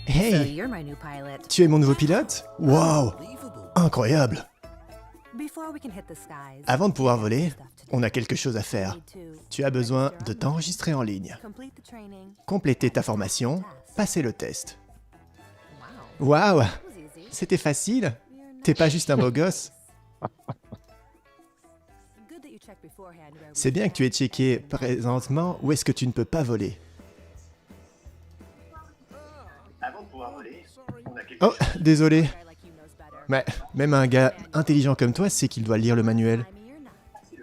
Hey, tu es mon nouveau pilote? Wow, incroyable! Avant de pouvoir voler, on a quelque chose à faire. Tu as besoin de t'enregistrer en ligne, compléter ta formation, passer le test. Waouh, c'était facile? T'es pas juste un beau gosse? C'est bien que tu aies checké présentement où est-ce que tu ne peux pas voler. Avant de pouvoir voler, on a quelque chose. Oh, désolé. Mais même un gars intelligent comme toi sait qu'il doit lire le manuel.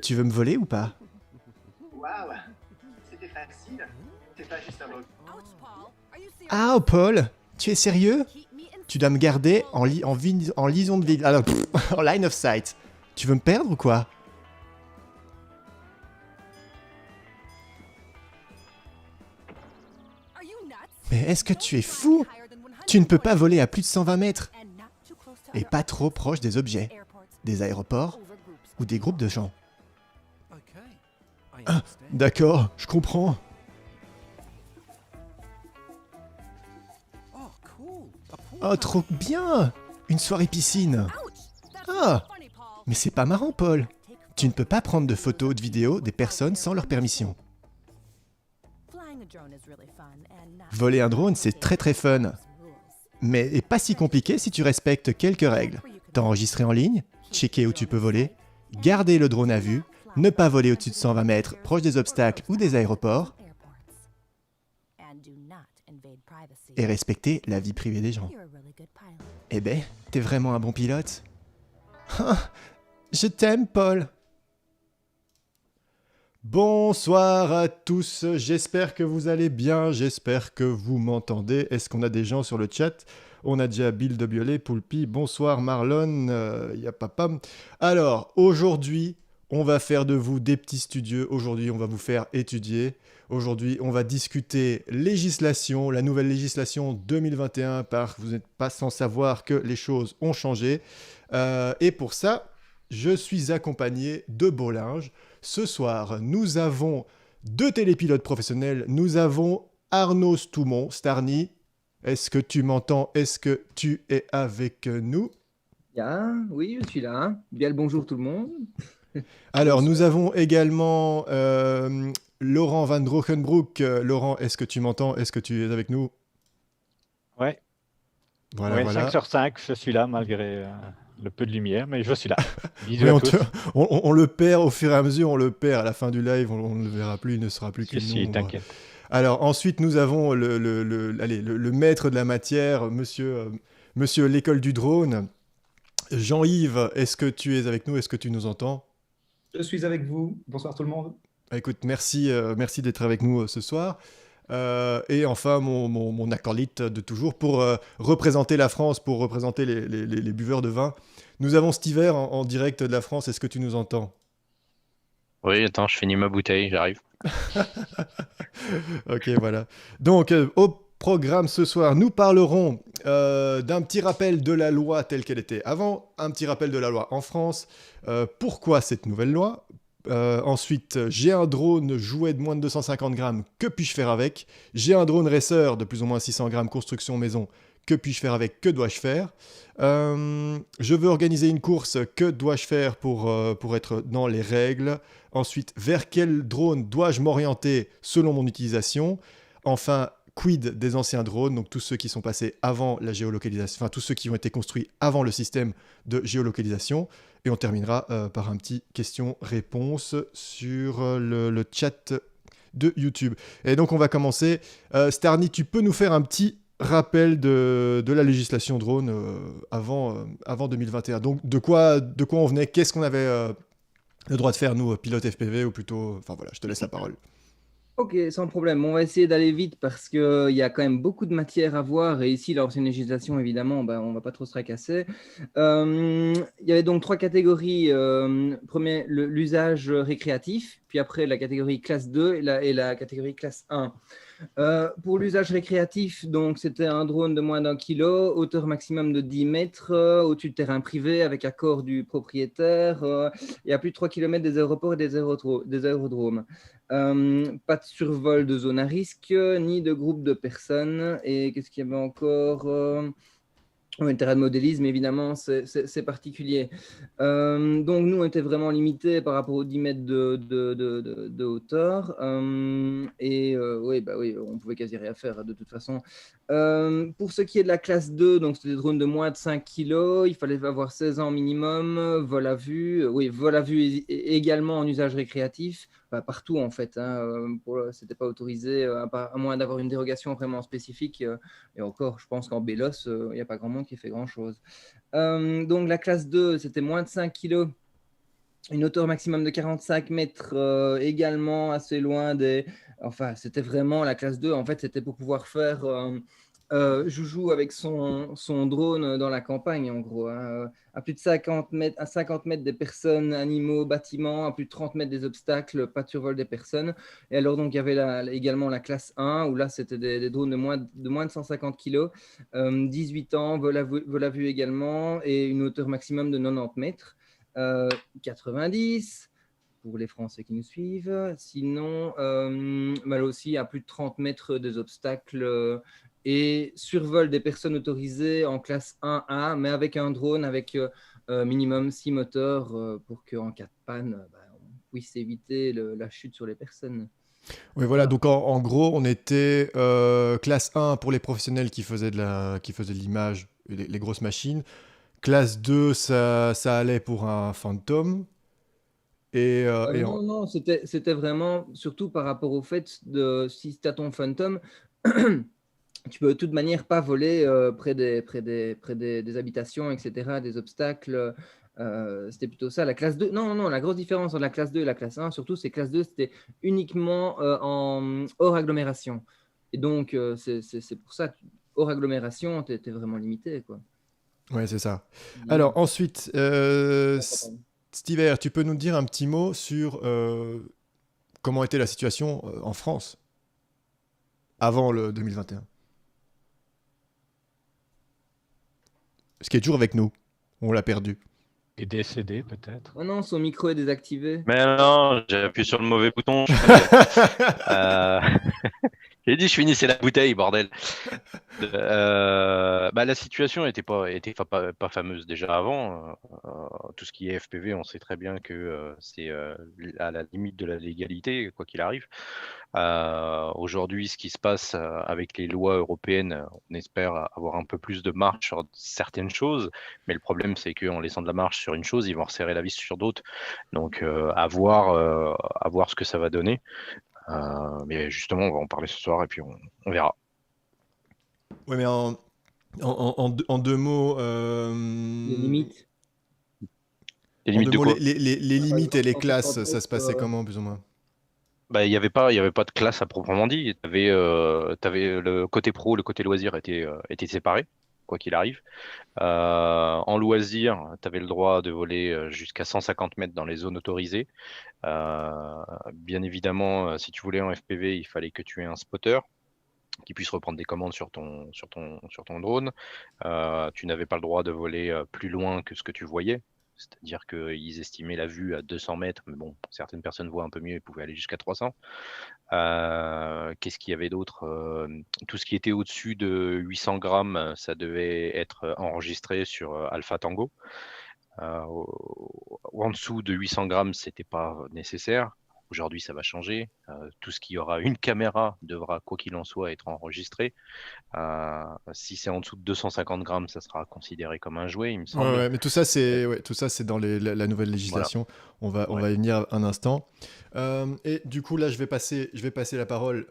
Tu veux me voler ou pas? Waouh, c'était facile. T'es pas juste un beau. Ah, Paul, tu es sérieux? Tu dois me garder en liaison de vie. Alors, en line of sight. Tu veux me perdre ou quoi? Mais est-ce que tu es fou? Tu ne peux pas voler à plus de 120 mètres. Et pas trop proche des objets, des aéroports ou des groupes de gens. Ah, d'accord, je comprends. Oh, trop bien! Une soirée piscine. Ah, mais c'est pas marrant, Paul. Tu ne peux pas prendre de photos ou de vidéos des personnes sans leur permission. Voler un drone, c'est très très fun. Mais pas si compliqué si tu respectes quelques règles. T'enregistrer en ligne, checker où tu peux voler, garder le drone à vue, ne pas voler au-dessus de 120 mètres proche des obstacles ou des aéroports, et respecter la vie privée des gens. Eh ben, t'es vraiment un bon pilote. Je t'aime, Paul. Bonsoir à tous, j'espère que vous allez bien, j'espère que vous m'entendez. Est-ce qu'on a des gens sur le chat? On a déjà Bill de Biolay, Poulpi, bonsoir Marlon, Yapapam. Alors, aujourd'hui, on va faire de vous des petits studieux, aujourd'hui on va vous faire étudier. Aujourd'hui, on va discuter législation, la nouvelle législation 2021, vous n'êtes pas sans savoir que les choses ont changé. Et pour ça, je suis accompagné de Bolinge. Ce soir, nous avons deux télépilotes professionnels. Nous avons Arnaud Stoumont. Starny, est-ce que tu m'entends? Est-ce que tu es avec nous? Bien, oui, je suis là. Bien le bonjour tout le monde. Alors, nous avons également Laurent Van Drogenbroek. Laurent, est-ce que tu m'entends? Est-ce que tu es avec nous? Ouais. Voilà, Ouais, voilà. 5 sur 5, je suis là malgré le peu de lumière, mais je suis là. Bisous Oui, à tous. on le perd au fur et à mesure, on le perd à la fin du live, on ne le verra plus, il ne sera plus qu'une Si, ombre. t'inquiète. Alors ensuite, nous avons le maître de la matière, monsieur l'école du drone. Jean-Yves, est-ce que tu es avec nous? Est-ce que tu nous entends? Je suis avec vous. Bonsoir tout le monde. Écoute, merci d'être avec nous ce soir. Et enfin, mon acolyte de toujours, pour représenter la France, pour représenter les buveurs de vin. Nous avons Stiver en direct de la France. Est-ce que tu nous entends? Oui, attends, je finis ma bouteille, j'arrive. Ok, voilà. Donc, au programme ce soir, nous parlerons d'un petit rappel de la loi telle qu'elle était avant, un petit rappel de la loi en France, pourquoi cette nouvelle loi. Ensuite, j'ai un drone jouet de moins de 250 grammes, que puis-je faire avec? J'ai un drone racer de plus ou moins 600 grammes, construction maison, que puis-je faire avec? Que dois-je faire? Je veux organiser une course, que dois-je faire pour être dans les règles? Ensuite, vers quel drone dois-je m'orienter selon mon utilisation? Enfin, quid des anciens drones, donc tous ceux qui sont passés avant la géolocalisation, enfin tous ceux qui ont été construits avant le système de géolocalisation. Et on terminera par un petit question-réponse sur le chat de YouTube. Et donc on va commencer. Starny, tu peux nous faire un petit rappel de la législation drone avant 2021. Donc de quoi on venait? Qu'est-ce qu'on avait le droit de faire, nous, pilote FPV, ou plutôt... Enfin voilà, je te laisse la parole. Ok, sans problème. On va essayer d'aller vite parce qu'il y a quand même beaucoup de matière à voir. Et ici, l'ancienne législation, évidemment, on ne va pas trop se tracasser. Il y avait donc trois catégories. Premier, l'usage récréatif, puis après la catégorie classe 2 et la catégorie classe 1. Pour l'usage récréatif, donc c'était un drone de moins d'1 kilo, hauteur maximum de 10 mètres, au-dessus de terrain privé avec accord du propriétaire, et à plus de 3 km des aéroports et des aérodromes. Pas de survol de zone à risque, ni de groupe de personnes. Et qu'est-ce qu'il y avait encore? Oui, le terrain de modélisme, évidemment, c'est particulier. Donc, nous, on était vraiment limités par rapport aux 10 mètres de hauteur. Oui, bah oui, on pouvait quasi rien faire de toute façon. Pour ce qui est de la classe 2, donc c'était des drones de moins de 5 kilos, il fallait avoir 16 ans minimum, vol à vue. Oui, vol à vue également en usage récréatif. Partout, en fait. C'était pas autorisé, à moins d'avoir une dérogation vraiment spécifique. Et encore, je pense qu'en Bélos, il n'y a pas grand monde qui fait grand-chose. Donc, la classe 2, c'était moins de 5 kilos. Une hauteur maximum de 45 mètres, également assez loin des... Enfin, c'était vraiment la classe 2. En fait, c'était pour pouvoir faire joujou avec son drone dans la campagne, en gros. À plus de 50 mètres, à 50 mètres des personnes, animaux, bâtiments, à plus de 30 mètres des obstacles, pas de survol des personnes. Et alors, donc, il y avait également la classe 1, où là, c'était des drones de moins de 150 kilos, 18 ans, vol à vue également, et une hauteur maximum de 90 mètres. 90 pour les Français qui nous suivent. Sinon, là aussi, à plus de 30 mètres des obstacles et survol des personnes autorisées en classe 1A, mais avec un drone avec minimum 6 moteurs pour qu'en cas de panne, on puisse éviter la chute sur les personnes. Oui, voilà, donc en gros, on était classe 1 pour les professionnels qui faisaient de l'image, les grosses machines. Classe 2, ça allait pour un Phantom. Non, c'était vraiment surtout par rapport au fait de si tu as ton Phantom, tu peux de toute manière pas voler près des habitations, etc., des obstacles. C'était plutôt ça. La classe 2, non, la grosse différence entre la classe 2 et la classe 1, surtout, c'est que classe 2, c'était uniquement hors agglomération. Et donc, c'est pour ça, hors agglomération, tu étais vraiment limité, quoi. Ouais, c'est ça. Alors, ensuite, Stiver, tu peux nous dire un petit mot sur comment était la situation en France avant le 2021? Ce qui est toujours avec nous. On l'a perdu. Et décédé, peut-être. Oh non, son micro est désactivé. Mais non, j'ai appuyé sur le mauvais bouton. Je suis pas bête. J'ai dit je finissais la bouteille, bordel. La situation était pas fameuse déjà avant. Tout ce qui est FPV, on sait très bien que c'est à la limite de la légalité, quoi qu'il arrive. Aujourd'hui, ce qui se passe avec les lois européennes, on espère avoir un peu plus de marche sur certaines choses, mais le problème, c'est qu'en laissant de la marche sur une chose, ils vont resserrer la vis sur d'autres. Donc, à voir ce que ça va donner. Mais justement, on va en parler ce soir et puis on verra. Oui, mais en deux mots. Les limites. Les limites de quoi? Les limites et les classes, ça se passait euh, comment, plus ou moins? Il y avait pas de classe à proprement dit. T'avais le côté pro, le côté loisir était séparé, quoi qu'il arrive. En loisir, tu avais le droit de voler jusqu'à 150 mètres dans les zones autorisées. Bien évidemment, si tu voulais en FPV, il fallait que tu aies un spotter qui puisse reprendre des commandes sur ton drone. Tu n'avais pas le droit de voler plus loin que ce que tu voyais. C'est-à-dire qu'ils estimaient la vue à 200 mètres, mais bon, certaines personnes voient un peu mieux et pouvaient aller jusqu'à 300. Qu'est-ce qu'il y avait d'autre? Tout ce qui était au-dessus de 800 grammes, ça devait être enregistré sur Alpha Tango. En dessous de 800 grammes, c'était pas nécessaire. Aujourd'hui, ça va changer. Tout ce qui aura une caméra devra, quoi qu'il en soit, être enregistré. Si c'est en dessous de 250 grammes, ça sera considéré comme un jouet, il me semble. Ouais, mais tout ça, c'est dans la nouvelle législation. Voilà. On va y venir un instant. Et du coup, là, je vais passer la parole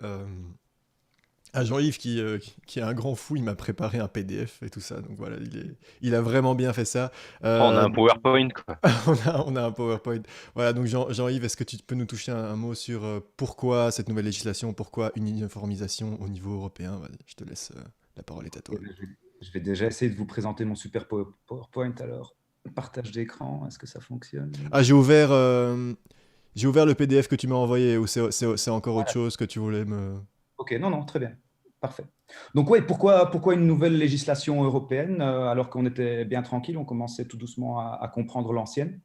à Jean-Yves qui est un grand fou. Il m'a préparé un PDF et tout ça. Donc voilà, il a vraiment bien fait ça. On a un PowerPoint, quoi. on a un PowerPoint. Voilà, donc Jean-Yves, est-ce que tu peux nous toucher un mot sur pourquoi cette nouvelle législation, pourquoi une uniformisation au niveau européen? Vas-y, je te laisse, la parole est à toi. Je vais déjà essayer de vous présenter mon super PowerPoint alors. Partage d'écran, est-ce que ça fonctionne? Ah, j'ai ouvert le PDF que tu m'as envoyé, ou c'est encore autre chose que tu voulais me... Ok, non, non, très bien. Parfait. Donc oui, pourquoi une nouvelle législation européenne alors qu'on était bien tranquille, on commençait tout doucement à comprendre l'ancienne.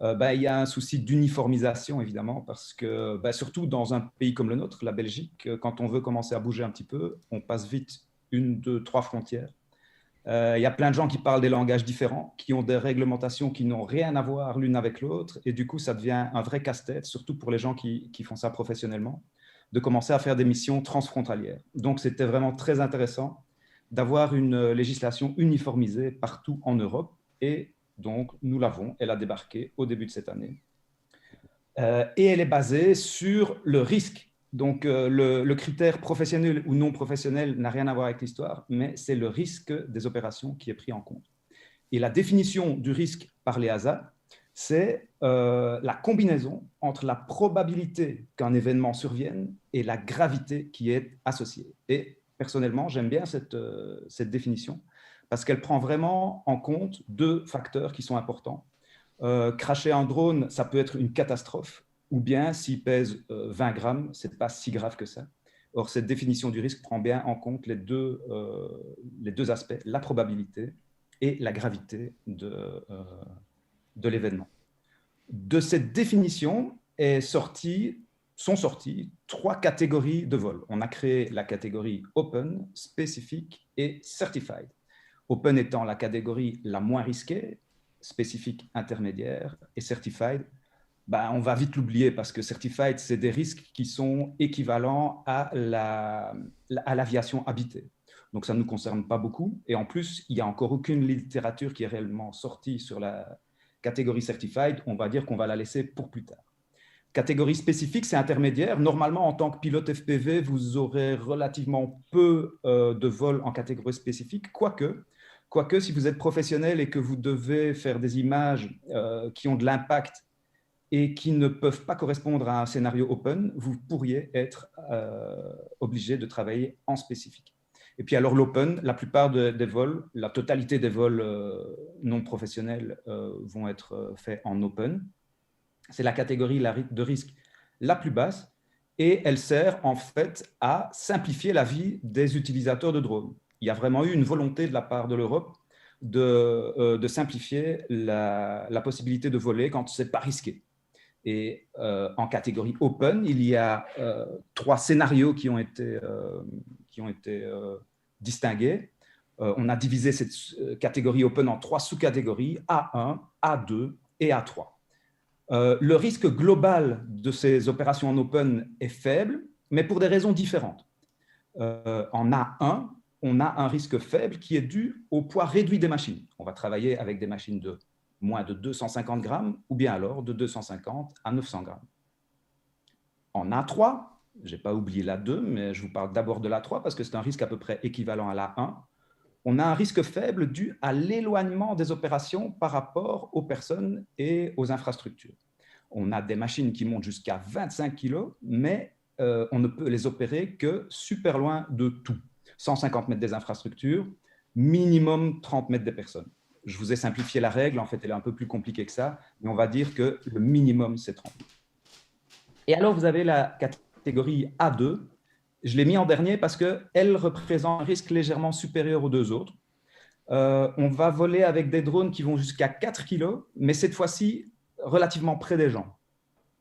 Il y a un souci d'uniformisation, évidemment, parce que surtout dans un pays comme le nôtre, la Belgique, quand on veut commencer à bouger un petit peu, on passe vite 1, 2, 3 frontières. Il y a plein de gens qui parlent des langages différents, qui ont des réglementations qui n'ont rien à voir l'une avec l'autre, et du coup, ça devient un vrai casse-tête, surtout pour les gens qui font ça professionnellement, de commencer à faire des missions transfrontalières. Donc, c'était vraiment très intéressant d'avoir une législation uniformisée partout en Europe, et donc, nous l'avons, elle a débarqué au début de cette année. Et elle est basée sur le risque. Donc, le critère professionnel ou non professionnel n'a rien à voir avec l'histoire, mais c'est le risque des opérations qui est pris en compte. Et la définition du risque par l'EASA, c'est la combinaison entre la probabilité qu'un événement survienne et la gravité qui est associée. Et personnellement, j'aime bien cette définition parce qu'elle prend vraiment en compte 2 facteurs qui sont importants. Cracher un drone, ça peut être une catastrophe, ou bien s'il pèse 20 grammes, ce n'est pas si grave que ça. Or, cette définition du risque prend bien en compte les deux aspects, la probabilité et la gravité de l'événement. De cette définition sont sorties 3 catégories de vol. On a créé la catégorie Open, spécifique et Certified. Open étant la catégorie la moins risquée, spécifique intermédiaire et Certified, on va vite l'oublier parce que Certified, c'est des risques qui sont équivalents à l'aviation habitée. Donc, ça ne nous concerne pas beaucoup. Et en plus, il n'y a encore aucune littérature qui est réellement sortie sur la catégorie Certified. On va dire qu'on va la laisser pour plus tard. Catégorie spécifique, c'est intermédiaire. Normalement, en tant que pilote FPV, vous aurez relativement peu de vols en catégorie spécifique, quoique si vous êtes professionnel et que vous devez faire des images qui ont de l'impact et qui ne peuvent pas correspondre à un scénario open, vous pourriez être obligé de travailler en spécifique. Et puis alors l'open, la plupart des vols, la totalité des vols non professionnels vont être faits en open. C'est la catégorie de risque la plus basse et elle sert en fait à simplifier la vie des utilisateurs de drones. Il y a vraiment eu une volonté de la part de l'Europe de simplifier la possibilité de voler quand ce n'est pas risqué. Et en catégorie open, il y a 3 scénarios qui ont été distingués. On a divisé cette catégorie open en 3 sous-catégories, A1, A2 et A3. Le risque global de ces opérations en open est faible, mais pour des raisons différentes. En A1, on a un risque faible qui est dû au poids réduit des machines. On va travailler avec des machines de moins de 250 grammes ou bien alors de 250 à 900 grammes. En A3, je n'ai pas oublié l'A2, mais je vous parle d'abord de l'A3 parce que c'est un risque à peu près équivalent à l'A1. On a un risque faible dû à l'éloignement des opérations par rapport aux personnes et aux infrastructures. On a des machines qui montent jusqu'à 25 kg, mais on ne peut les opérer que super loin de tout. 150 mètres des infrastructures, minimum 30 mètres des personnes. Je vous ai simplifié la règle, en fait, elle est un peu plus compliquée que ça, mais on va dire que le minimum, c'est 30 mètres. Et alors, vous avez la catégorie A2. Je l'ai mis en dernier parce qu'elle représente un risque légèrement supérieur aux 2 autres. On va voler avec des drones qui vont jusqu'à 4 kg, mais cette fois-ci, relativement près des gens.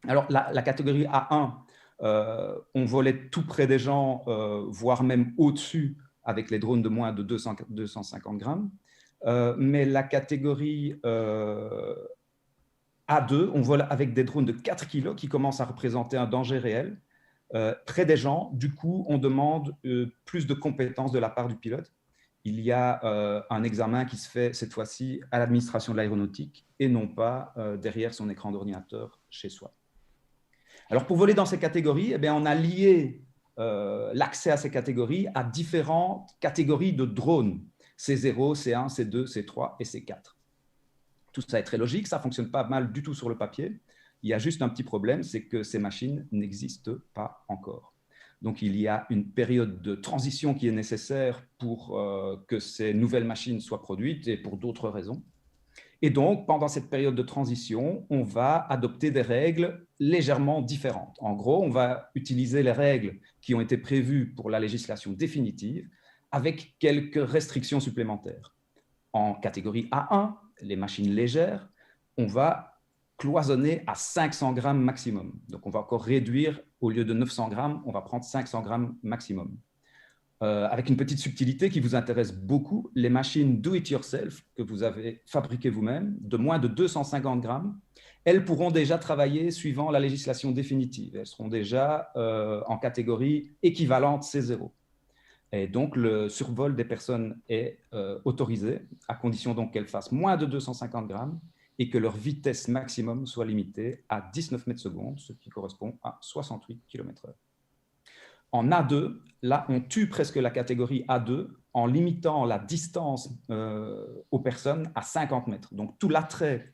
Alors, la catégorie A1, on volait tout près des gens, voire même au-dessus avec les drones de moins de 250 grammes. Mais la catégorie A2, on vole avec des drones de 4 kg qui commencent à représenter un danger réel. Près des gens, du coup, on demande plus de compétences de la part du pilote. Il y a un examen qui se fait cette fois-ci à l'administration de l'aéronautique et non pas derrière son écran d'ordinateur chez soi. Alors, pour voler dans ces catégories, eh bien, on a lié l'accès à ces catégories à différentes catégories de drones. C0, C1, C2, C3 et C4. Tout ça est très logique, ça ne fonctionne pas mal du tout sur le papier. Il y a juste un petit problème, c'est que ces machines n'existent pas encore. Donc, il y a une période de transition qui est nécessaire pour que ces nouvelles machines soient produites et pour d'autres raisons. Et donc, pendant cette période de transition, on va adopter des règles légèrement différentes. En gros, on va utiliser les règles qui ont été prévues pour la législation définitive avec quelques restrictions supplémentaires. En catégorie A1, les machines légères, on va cloisonner à 500 grammes maximum. Donc, on va encore réduire, au lieu de 900 grammes, on va prendre 500 grammes maximum. Avec une petite subtilité qui vous intéresse beaucoup, les machines do-it-yourself que vous avez fabriquées vous-même, de moins de 250 grammes, elles pourront déjà travailler suivant la législation définitive. Elles seront déjà en catégorie équivalente C0. Et donc, le survol des personnes est autorisé, à condition donc qu'elles fassent moins de 250 grammes et que leur vitesse maximum soit limitée à 19 mètres secondes, ce qui correspond à 68 km/h. En A2, là, on tue presque la catégorie A2 en limitant la distance aux personnes à 50 mètres. Donc, tout l'intérêt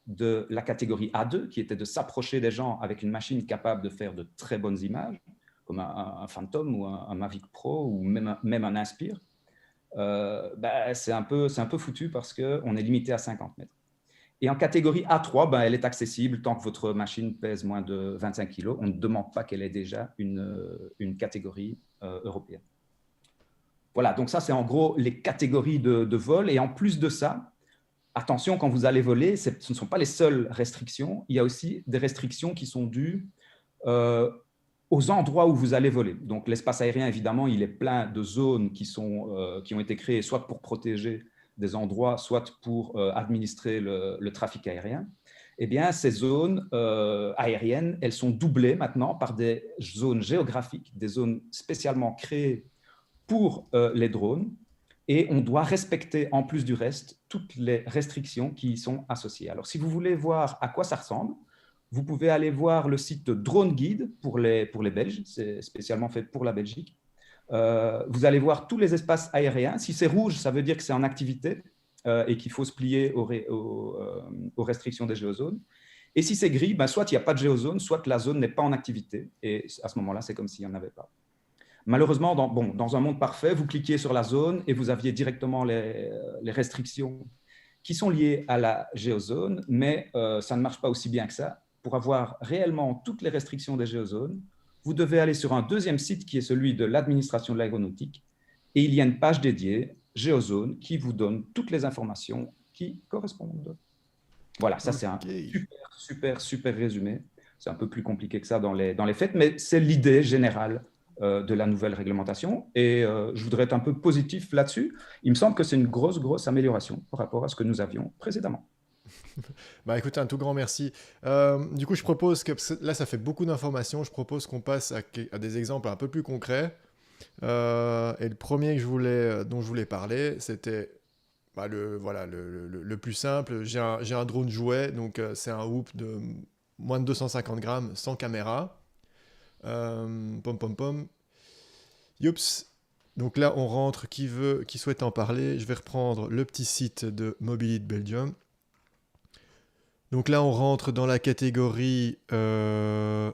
de la catégorie A2, qui était de s'approcher des gens avec une machine capable de faire de très bonnes images, comme un Phantom ou un Mavic Pro ou même un Inspire, c'est un peu foutu parce qu'on est limité à 50 mètres. Et en catégorie A3, elle est accessible tant que votre machine pèse moins de 25 kg. On ne demande pas qu'elle ait déjà une catégorie européenne. Voilà, donc ça, c'est en gros les catégories de vol. Et en plus de ça, attention, quand vous allez voler, ce ne sont pas les seules restrictions. Il y a aussi des restrictions qui sont dues aux endroits où vous allez voler. Donc, l'espace aérien, évidemment, il est plein de zones qui ont été créées soit pour protéger des endroits, soit pour administrer le trafic aérien. Eh bien, ces zones aériennes, elles sont doublées maintenant par des zones géographiques, des zones spécialement créées pour les drones. Et on doit respecter, en plus du reste, toutes les restrictions qui y sont associées. Alors, si vous voulez voir à quoi ça ressemble, vous pouvez aller voir le site Drone Guide pour les Belges. C'est spécialement fait pour la Belgique. Vous allez voir tous les espaces aériens. Si c'est rouge, ça veut dire que c'est en activité et qu'il faut se plier aux restrictions des géozones. Et si c'est gris, soit il n'y a pas de géozone, soit la zone n'est pas en activité. Et à ce moment-là, c'est comme s'il n'y en avait pas. Malheureusement, dans un monde parfait, vous cliquiez sur la zone et vous aviez directement les restrictions qui sont liées à la géozone, mais ça ne marche pas aussi bien que ça. Pour avoir réellement toutes les restrictions des géozones, vous devez aller sur un deuxième site qui est celui de l'administration de l'aéronautique et il y a une page dédiée, Géozone, qui vous donne toutes les informations qui correspondent. Voilà, ça c'est un super résumé. C'est un peu plus compliqué que ça dans les faits, mais c'est l'idée générale de la nouvelle réglementation et je voudrais être un peu positif là-dessus. Il me semble que c'est une grosse amélioration par rapport à ce que nous avions précédemment. Écoute, un tout grand merci. Du coup, je propose que là, ça fait beaucoup d'informations. Je propose qu'on passe à des exemples un peu plus concrets. Et le premier dont je voulais parler, c'était le plus simple. J'ai un drone jouet, donc c'est un Whoop de moins de 250 grammes sans caméra. Youps. Donc là, on rentre. Qui souhaite en parler? Je vais reprendre le petit site de Mobility Belgium. Donc là, on rentre dans la catégorie C0.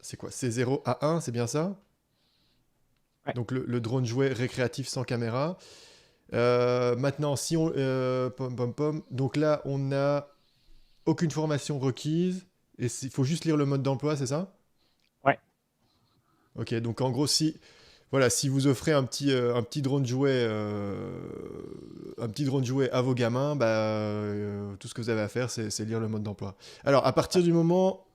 C'est quoi? C0 A1, c'est bien ça? Ouais. Donc le drone jouet récréatif sans caméra. Maintenant, si on... Donc là, on n'a aucune formation requise. Et il faut juste lire le mode d'emploi, c'est ça? Ouais. Ok, donc en gros, si vous offrez un petit drone jouet à vos gamins, tout ce que vous avez à faire, c'est lire le mode d'emploi. Alors, à partir du moment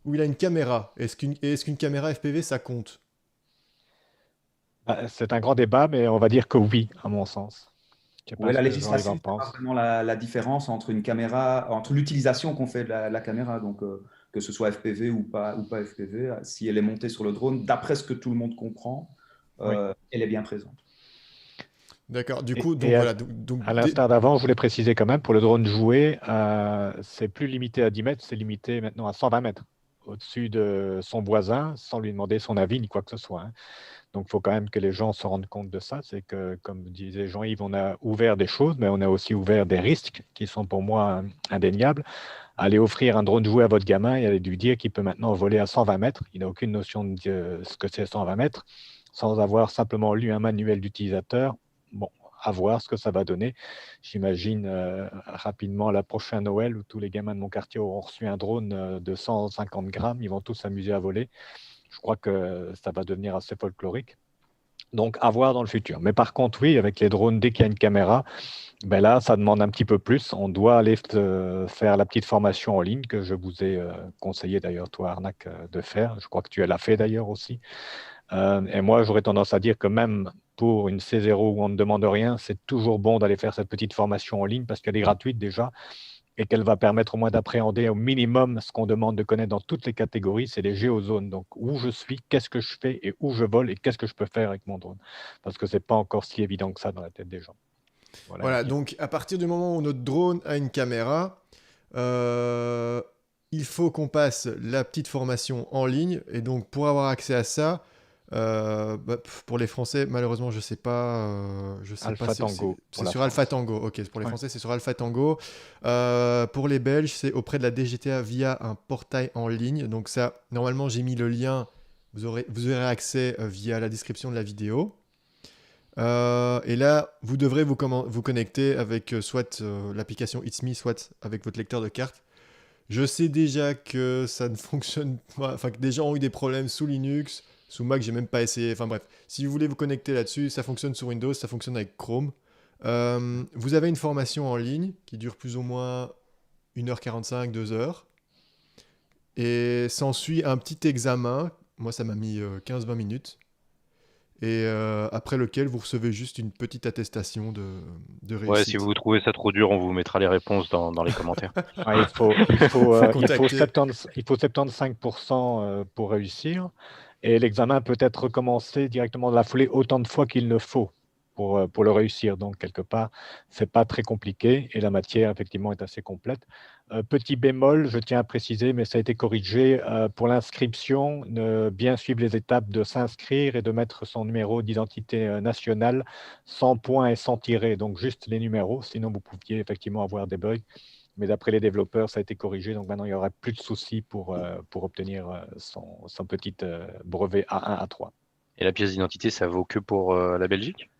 où il a une caméra, est-ce qu'une caméra FPV, ça compte? C'est un grand débat, mais on va dire que oui, à mon sens. Oui, la législation, c'est pas vraiment la différence entre une caméra, entre l'utilisation qu'on fait de la caméra, donc que ce soit FPV ou pas FPV, si elle est montée sur le drone, d'après ce que tout le monde comprend, elle est bien présente. D'accord, du coup, à l'instar d'avant, je voulais préciser quand même, pour le drone jouet, c'est plus limité à 10 mètres, c'est limité maintenant à 120 mètres au-dessus de son voisin, sans lui demander son avis ni quoi que ce soit. Hein. Donc, il faut quand même que les gens se rendent compte de ça. C'est que, comme disait Jean-Yves, on a ouvert des choses, mais on a aussi ouvert des risques qui sont pour moi indéniables. Allez offrir un drone jouet à votre gamin et allez lui dire qu'il peut maintenant voler à 120 mètres. Il n'a aucune notion de ce que c'est 120 mètres, sans avoir simplement lu un manuel d'utilisateur. Bon, à voir ce que ça va donner. J'imagine rapidement à la prochaine Noël où tous les gamins de mon quartier auront reçu un drone de 150 grammes, ils vont tous s'amuser à voler. Je crois que ça va devenir assez folklorique. Donc, à voir dans le futur. Mais par contre, oui, avec les drones, dès qu'il y a une caméra, ben là, ça demande un petit peu plus. On doit aller faire la petite formation en ligne que je vous ai conseillé d'ailleurs, toi, Arnac, de faire. Je crois que tu l'as fait d'ailleurs aussi. Et moi, j'aurais tendance à dire que même pour une C0 où on ne demande rien, c'est toujours bon d'aller faire cette petite formation en ligne parce qu'elle est gratuite déjà et qu'elle va permettre au moins d'appréhender au minimum ce qu'on demande de connaître dans toutes les catégories, c'est les géozones. Donc, où je suis, qu'est-ce que je fais et où je vole et qu'est-ce que je peux faire avec mon drone. Parce que ce n'est pas encore si évident que ça dans la tête des gens. Voilà, donc à partir du moment où notre drone a une caméra, il faut qu'on passe la petite formation en ligne. Et donc, pour avoir accès à ça, pour les Français, malheureusement, je sais pas. Alpha Tango. C'est sur Alpha Tango. Ok, pour les Français, c'est sur Alpha Tango. Pour les Belges, c'est auprès de la DGTA via un portail en ligne. Donc ça, normalement, j'ai mis le lien. Vous aurez accès via la description de la vidéo. Et là, vous devrez vous connecter avec soit l'application It's Me, soit avec votre lecteur de carte. Je sais déjà que ça ne fonctionne pas, enfin que des gens ont eu des problèmes sous Linux, sous Mac, j'ai même pas essayé. Enfin bref, si vous voulez vous connecter là-dessus, ça fonctionne sur Windows, ça fonctionne avec Chrome. Vous avez une formation en ligne qui dure plus ou moins 1h45, 2h. Et s'ensuit un petit examen. Moi, ça m'a mis 15-20 minutes. Et après lequel vous recevez juste une petite attestation de réussite. Ouais, si vous trouvez ça trop dur, on vous mettra les réponses dans les commentaires. Ouais, il faut 75% pour réussir. Et l'examen peut être recommencé directement dans la foulée autant de fois qu'il le faut pour le réussir. Donc, quelque part, ce n'est pas très compliqué et la matière, effectivement, est assez complète. Petit bémol, je tiens à préciser, mais ça a été corrigé, pour l'inscription, bien suivre les étapes de s'inscrire et de mettre son numéro d'identité nationale sans point et sans tiret, donc juste les numéros, sinon vous pouviez effectivement avoir des bugs. Mais d'après les développeurs, ça a été corrigé, donc maintenant il n'y aura plus de soucis pour obtenir son petit brevet A1, A3. Et la pièce d'identité, ça vaut que pour la Belgique?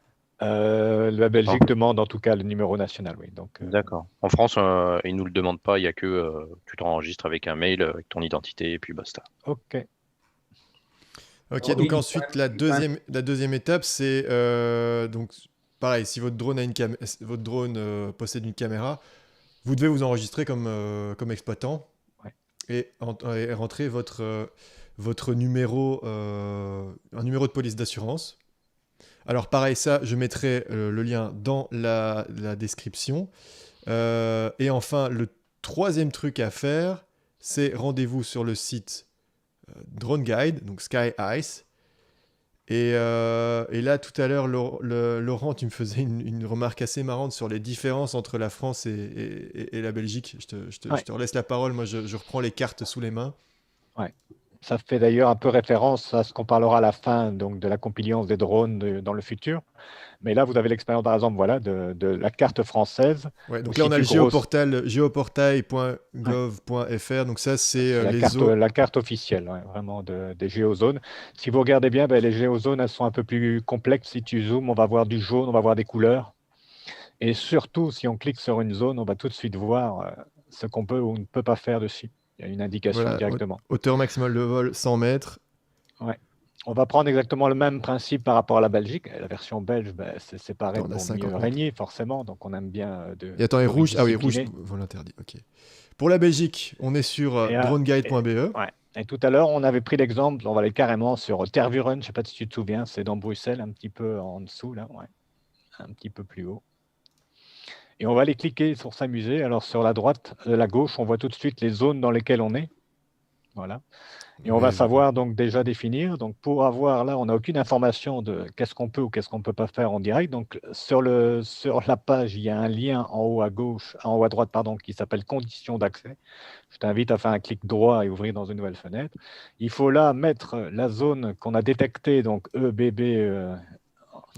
La Belgique demande en tout cas le numéro national, oui. D'accord. En France, ils ne nous le demandent pas, il n'y a que tu t'enregistres avec un mail, avec ton identité, et puis basta. Ok. Ok, donc ensuite, la deuxième étape, c'est donc pareil, si votre drone possède une caméra, vous devez vous enregistrer comme exploitant et rentrer votre numéro, un numéro de police d'assurance. Alors pareil, ça, je mettrai le lien dans la description. Et enfin, le troisième truc à faire, c'est rendez-vous sur le site Drone Guide, donc Sky Ice. Et là, tout à l'heure, Laurent, tu me faisais une remarque assez marrante sur les différences entre la France et la Belgique. Je te laisse la parole, moi je reprends les cartes sous les mains. Ouais. Ça fait d'ailleurs un peu référence à ce qu'on parlera à la fin donc, de la compliance des drones dans le futur. Mais là, vous avez l'expérience, par exemple, voilà, de la carte française. Ouais, donc là, on a le géoportail.gov.fr. Donc ça, c'est la carte officielle, vraiment des géozones. Si vous regardez bien, les géozones, elles sont un peu plus complexes. Si tu zoomes, on va voir du jaune, on va voir des couleurs. Et surtout, si on clique sur une zone, on va tout de suite voir ce qu'on peut ou ne peut pas faire dessus. Il y a une indication directement. Hauteur maximale de vol, 100 mètres. Ouais. On va prendre exactement le même principe par rapport à la Belgique. La version belge, c'est séparé pour mieux régner, forcément. Donc, on aime bien Et attends, et rouge, ah oui, rouge, vol interdit. Ok. Pour la Belgique, on est sur droneguide.be. Et tout à l'heure, on avait pris l'exemple, on va aller carrément sur Tervuren. Je ne sais pas si tu te souviens, c'est dans Bruxelles, un petit peu en dessous, là. Ouais. Un petit peu plus haut. Et on va aller cliquer sur s'amuser. Alors, sur la droite, la gauche, on voit tout de suite les zones dans lesquelles on est. Voilà. Et on va savoir donc déjà définir. Donc, pour avoir là, on n'a aucune information de qu'est-ce qu'on peut ou qu'est-ce qu'on ne peut pas faire en direct. Donc, sur la page, il y a un lien en haut à droite, qui s'appelle Conditions d'accès. Je t'invite à faire un clic droit et ouvrir dans une nouvelle fenêtre. Il faut là mettre la zone qu'on a détectée, donc EBB.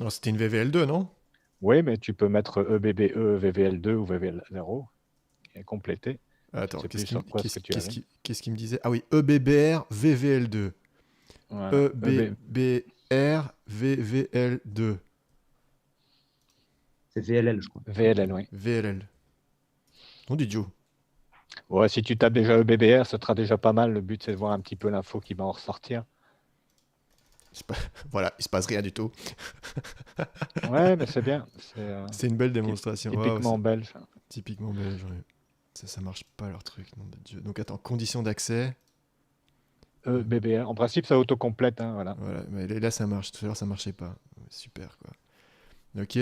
C'était une VVL2, non? Oui, mais tu peux mettre EBBE, VVL2 ou VVL0 et compléter. Attends, qu'est-ce qu'il me disait? Ah oui, EBBR, VVL2. Voilà. EBBR, VVL2. C'est VLL, je crois. VLL, oui. VLL. On dit Joe. Ouais, si tu tapes déjà EBBR, ce sera déjà pas mal. Le but, c'est de voir un petit peu l'info qui va en ressortir. Voilà, il se passe rien du tout. Ouais, mais c'est bien. C'est une belle démonstration. Typiquement Wow, belge. typiquement belge, ouais. Ça marche pas leur truc, nom de Dieu. Donc attends, conditions d'accès. EBBR. En principe, ça autocomplète. Hein, voilà. Voilà, mais là ça marche. Tout à l'heure ça marchait pas. Super quoi. Ok,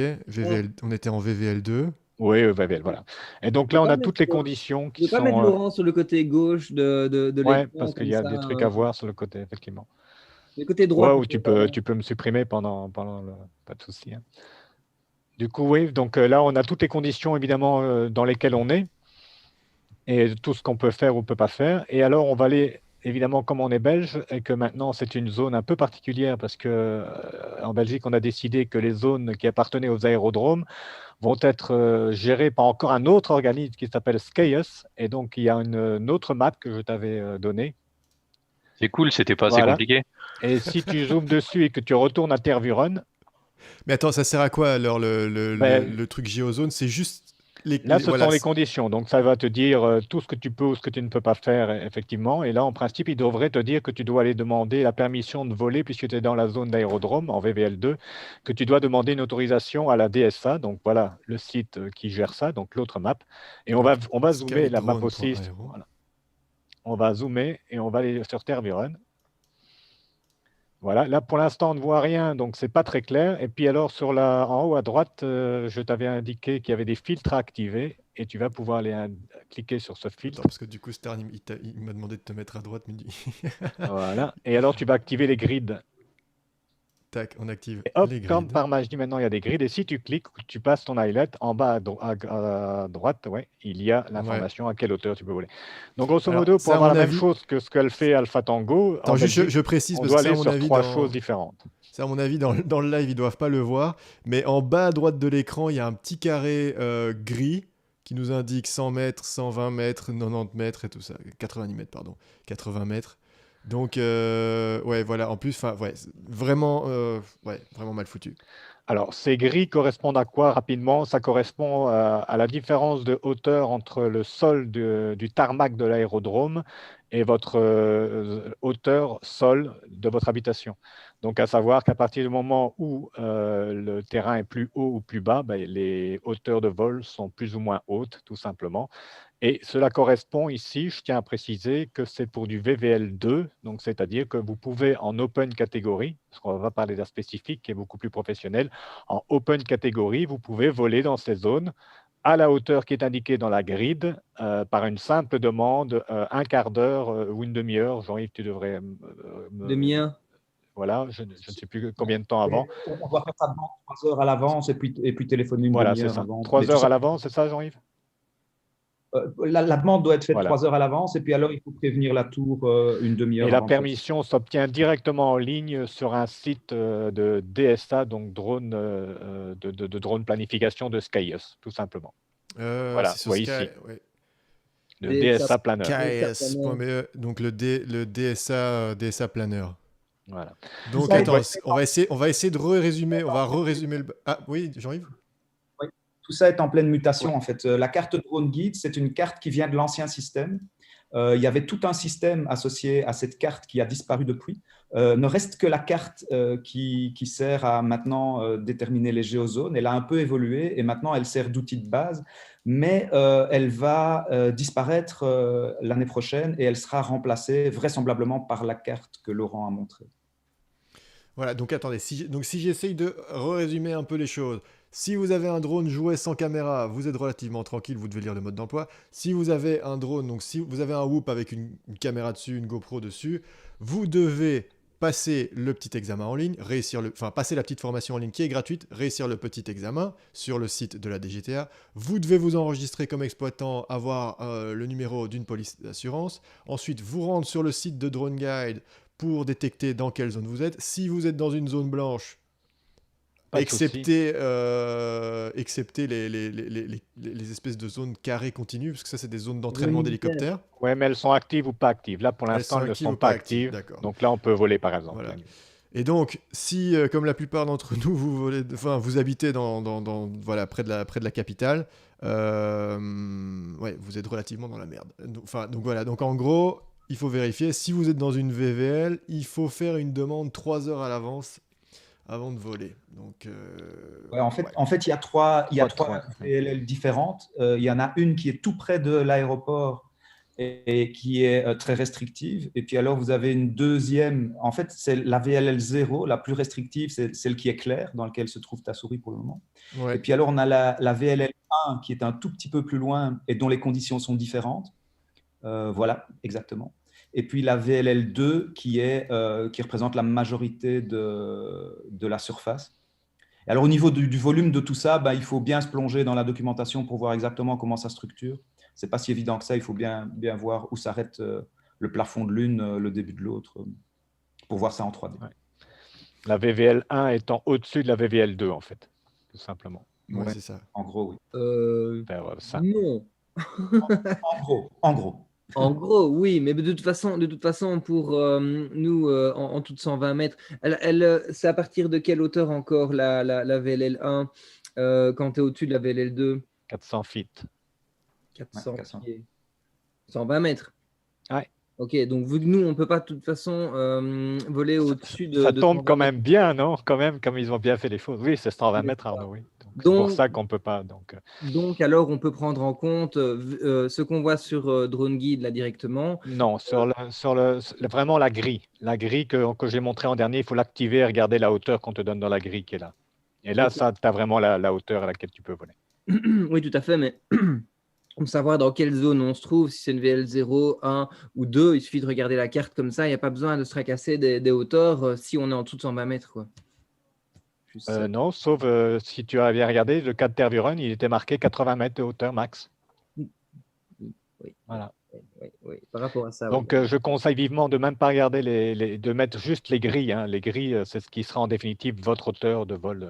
on était en VVL2. Oui, VVL, voilà. Et donc là, on a toutes les conditions Je qui ne vais pas mettre sont. Laurent sur le côté gauche de Ouais, l'écran, parce qu'il comme y a ça, des trucs à voir sur le côté, effectivement. le côté droit. Ouais, ou tu peux me supprimer pendant le. Pas de souci. Hein. Du coup, oui, donc là, on a toutes les conditions, évidemment, dans lesquelles on est, et tout ce qu'on peut faire ou peut pas faire. Et alors, on va aller, évidemment, comme on est belge, et que maintenant, c'est une zone un peu particulière, parce que en Belgique, on a décidé que les zones qui appartenaient aux aérodromes vont être gérées par encore un autre organisme qui s'appelle SKAEUS. Et donc, il y a une autre map que je t'avais donnée. C'est cool, c'était pas assez Voilà. compliqué. Et si tu zoomes dessus et que tu retournes à Tervuren, Mais attends, ça sert à quoi alors Ben, le truc géozone? C'est juste là, ce voilà, sont les conditions. Donc, ça va te dire tout ce que tu peux ou ce que tu ne peux pas faire, effectivement. Et là, en principe, il devrait te dire que tu dois aller demander la permission de voler, puisque tu es dans la zone d'aérodrome, en VVL2, que tu dois demander une autorisation à la DSA. Donc, voilà le site qui gère ça, donc l'autre map. Et on va zoomer la map aussi. Voilà. On va zoomer et on va aller sur Tervuren. Voilà, là pour l'instant on ne voit rien, donc c'est pas très clair. Et puis alors en haut à droite, je t'avais indiqué qu'il y avait des filtres à activer et tu vas pouvoir aller cliquer sur ce filtre. Attends, parce que du coup, Stern, il m'a demandé de te mettre à droite, mais Voilà, et alors tu vas activer les grids. Tac, on active Et hop, les grids. comme par magie maintenant il y a des grids, et si tu cliques, tu passes ton highlight en bas à droite, ouais, il y a l'information à quelle hauteur tu peux voler. Donc grosso Alors, modo, ça, pour à avoir mon la même avis- chose que ce qu'elle fait Alpha Tango, Attends, en juste, Belgique, je précise, on parce doit que ça, à aller mon sur avis, trois choses différentes. ça, à mon avis, dans le live, ils doivent pas le voir. Mais en bas à droite de l'écran, il y a un petit carré gris qui nous indique 100 mètres, 120 mètres, 90 mètres et tout ça. 90 mètres, pardon. 80 mètres. Donc, ouais, voilà. En plus, ouais, vraiment mal foutu. Alors, ces grilles correspondent à quoi rapidement? Ça correspond à la différence de hauteur entre le sol du tarmac de l'aérodrome et votre hauteur sol de votre habitation. Donc, à savoir qu'à partir du moment où le terrain est plus haut ou plus bas, ben, les hauteurs de vol sont plus ou moins hautes, tout simplement. Et cela correspond ici, je tiens à préciser que c'est pour du VVL2, donc c'est-à-dire que vous pouvez en open catégorie, parce qu'on va parler d'un spécifique qui est beaucoup plus professionnel, en open catégorie, vous pouvez voler dans ces zones à la hauteur qui est indiquée dans la grid par une simple demande, un quart d'heure ou une demi-heure. Jean-Yves, tu devrais Demi-heure. Voilà, je ne sais plus combien de temps avant. On doit faire ça devant 3 heures à l'avance et puis téléphoner une Voilà, c'est demi-heure ça. avant. 3 Mais tout heures ça, à l'avance, c'est ça, Jean-Yves? la demande doit être faite Voilà. 3 heures à l'avance et puis alors il faut prévenir la tour une demi-heure Et la avant. permission s'obtient directement en ligne sur un site de DSA, donc drone, de drone planification de SKAEUS, tout simplement. Voilà, c'est sur voyez Sky, ici. ouais. Le DSA DSA Planner. KS.be, donc le DSA Planner. Voilà. Donc Ça, attends, ouais. on va essayer de résumer. On va résumer le. Ah oui, Jean-Yves. Tout ça est en pleine mutation en fait. La carte Drone Guide, c'est une carte qui vient de l'ancien système. Il y avait tout un système associé à cette carte qui a disparu depuis. Ne reste que la carte qui sert à maintenant déterminer les géozones. Elle a un peu évolué et maintenant elle sert d'outil de base, mais elle va disparaître l'année prochaine et elle sera remplacée vraisemblablement par la carte que Laurent a montrée. Voilà, donc attendez, si j'essaye de résumer un peu les choses. Si vous avez un drone jouet sans caméra, vous êtes relativement tranquille, vous devez lire le mode d'emploi. Si vous avez un drone, donc si vous avez un Whoop avec une caméra dessus, une GoPro dessus, vous devez passer le petit examen en ligne, passer la petite formation en ligne qui est gratuite, réussir le petit examen sur le site de la DGTA. Vous devez vous enregistrer comme exploitant, avoir le numéro d'une police d'assurance. Ensuite, vous rendre sur le site de Drone Guide pour détecter dans quelle zone vous êtes. Si vous êtes dans une zone blanche, excepté les espèces de zones carrées continues, parce que ça, c'est des zones d'entraînement d'hélicoptères. Oui, mais elles sont actives ou pas actives. Là, pour l'instant, elles ne sont pas actives. D'accord. Donc là, on peut voler, par exemple. Voilà. Et donc, si, comme la plupart d'entre nous, vous habitez voilà, près de la capitale, ouais, vous êtes relativement dans la merde. Donc voilà, donc en gros, il faut vérifier. Si vous êtes dans une VVL, il faut faire une demande 3 heures à l'avance avant de voler. Donc, Ouais, en fait, ouais. il y a trois Trois. VLL différentes. Il y en a une qui est tout près de l'aéroport et qui est très restrictive. Et puis alors, vous avez une deuxième. En fait, c'est la VLL 0, la plus restrictive, c'est celle qui est claire, dans laquelle se trouve ta souris pour le moment. Ouais. Et puis alors, on a la VLL 1 qui est un tout petit peu plus loin et dont les conditions sont différentes. Voilà, exactement. Et puis la VLL 2 qui représente la majorité de la surface. Et alors, au niveau du volume de tout ça, il faut bien se plonger dans la documentation pour voir exactement comment ça structure. Ce n'est pas si évident que ça. Il faut bien voir où s'arrête le plafond de l'une, le début de l'autre, pour voir ça en 3D. Ouais. La VVL 1 étant au-dessus de la VVL 2, en fait, tout simplement. Ouais, Ouais. c'est ça. En gros, oui. Vers ça. Non. En gros. En gros, oui, mais de toute façon, pour nous, en toute 120 mètres, c'est à partir de quelle hauteur encore la VLL 1 quand tu es au-dessus de la VLL 2? 400 feet. 400 Ouais, 400. pieds. 120 mètres. Ouais. Ok, donc vu que nous, on ne peut pas de toute façon voler au-dessus de. Ça de tombe 120 quand mètres. même bien, non? Quand même, comme ils ont bien fait les choses. Oui, c'est 120 mètres, Arnaud, oui. C'est pour ça qu'on ne peut pas. Donc, alors, on peut prendre en compte ce qu'on voit sur Drone Guide là directement. Non, vraiment la grille. La grille que j'ai montrée en dernier, il faut l'activer et regarder la hauteur qu'on te donne dans la grille qui est là. Et là, Ok. ça, tu as vraiment la hauteur à laquelle tu peux voler. Oui, tout à fait, mais pour savoir dans quelle zone on se trouve, si c'est une VL 0, 1 ou 2, il suffit de regarder la carte comme ça, il n'y a pas besoin de se tracasser des hauteurs si on est en dessous de 120 mètres. Quoi. Juste ça. Non, sauf si tu as bien regardé, le cas de Tervuren, il était marqué 80 mètres de hauteur max. Oui, Voilà. oui. Par rapport à ça. Donc, oui. je conseille vivement de même pas regarder de mettre juste les grilles. Hein. Les grilles, c'est ce qui sera en définitive votre hauteur de vol.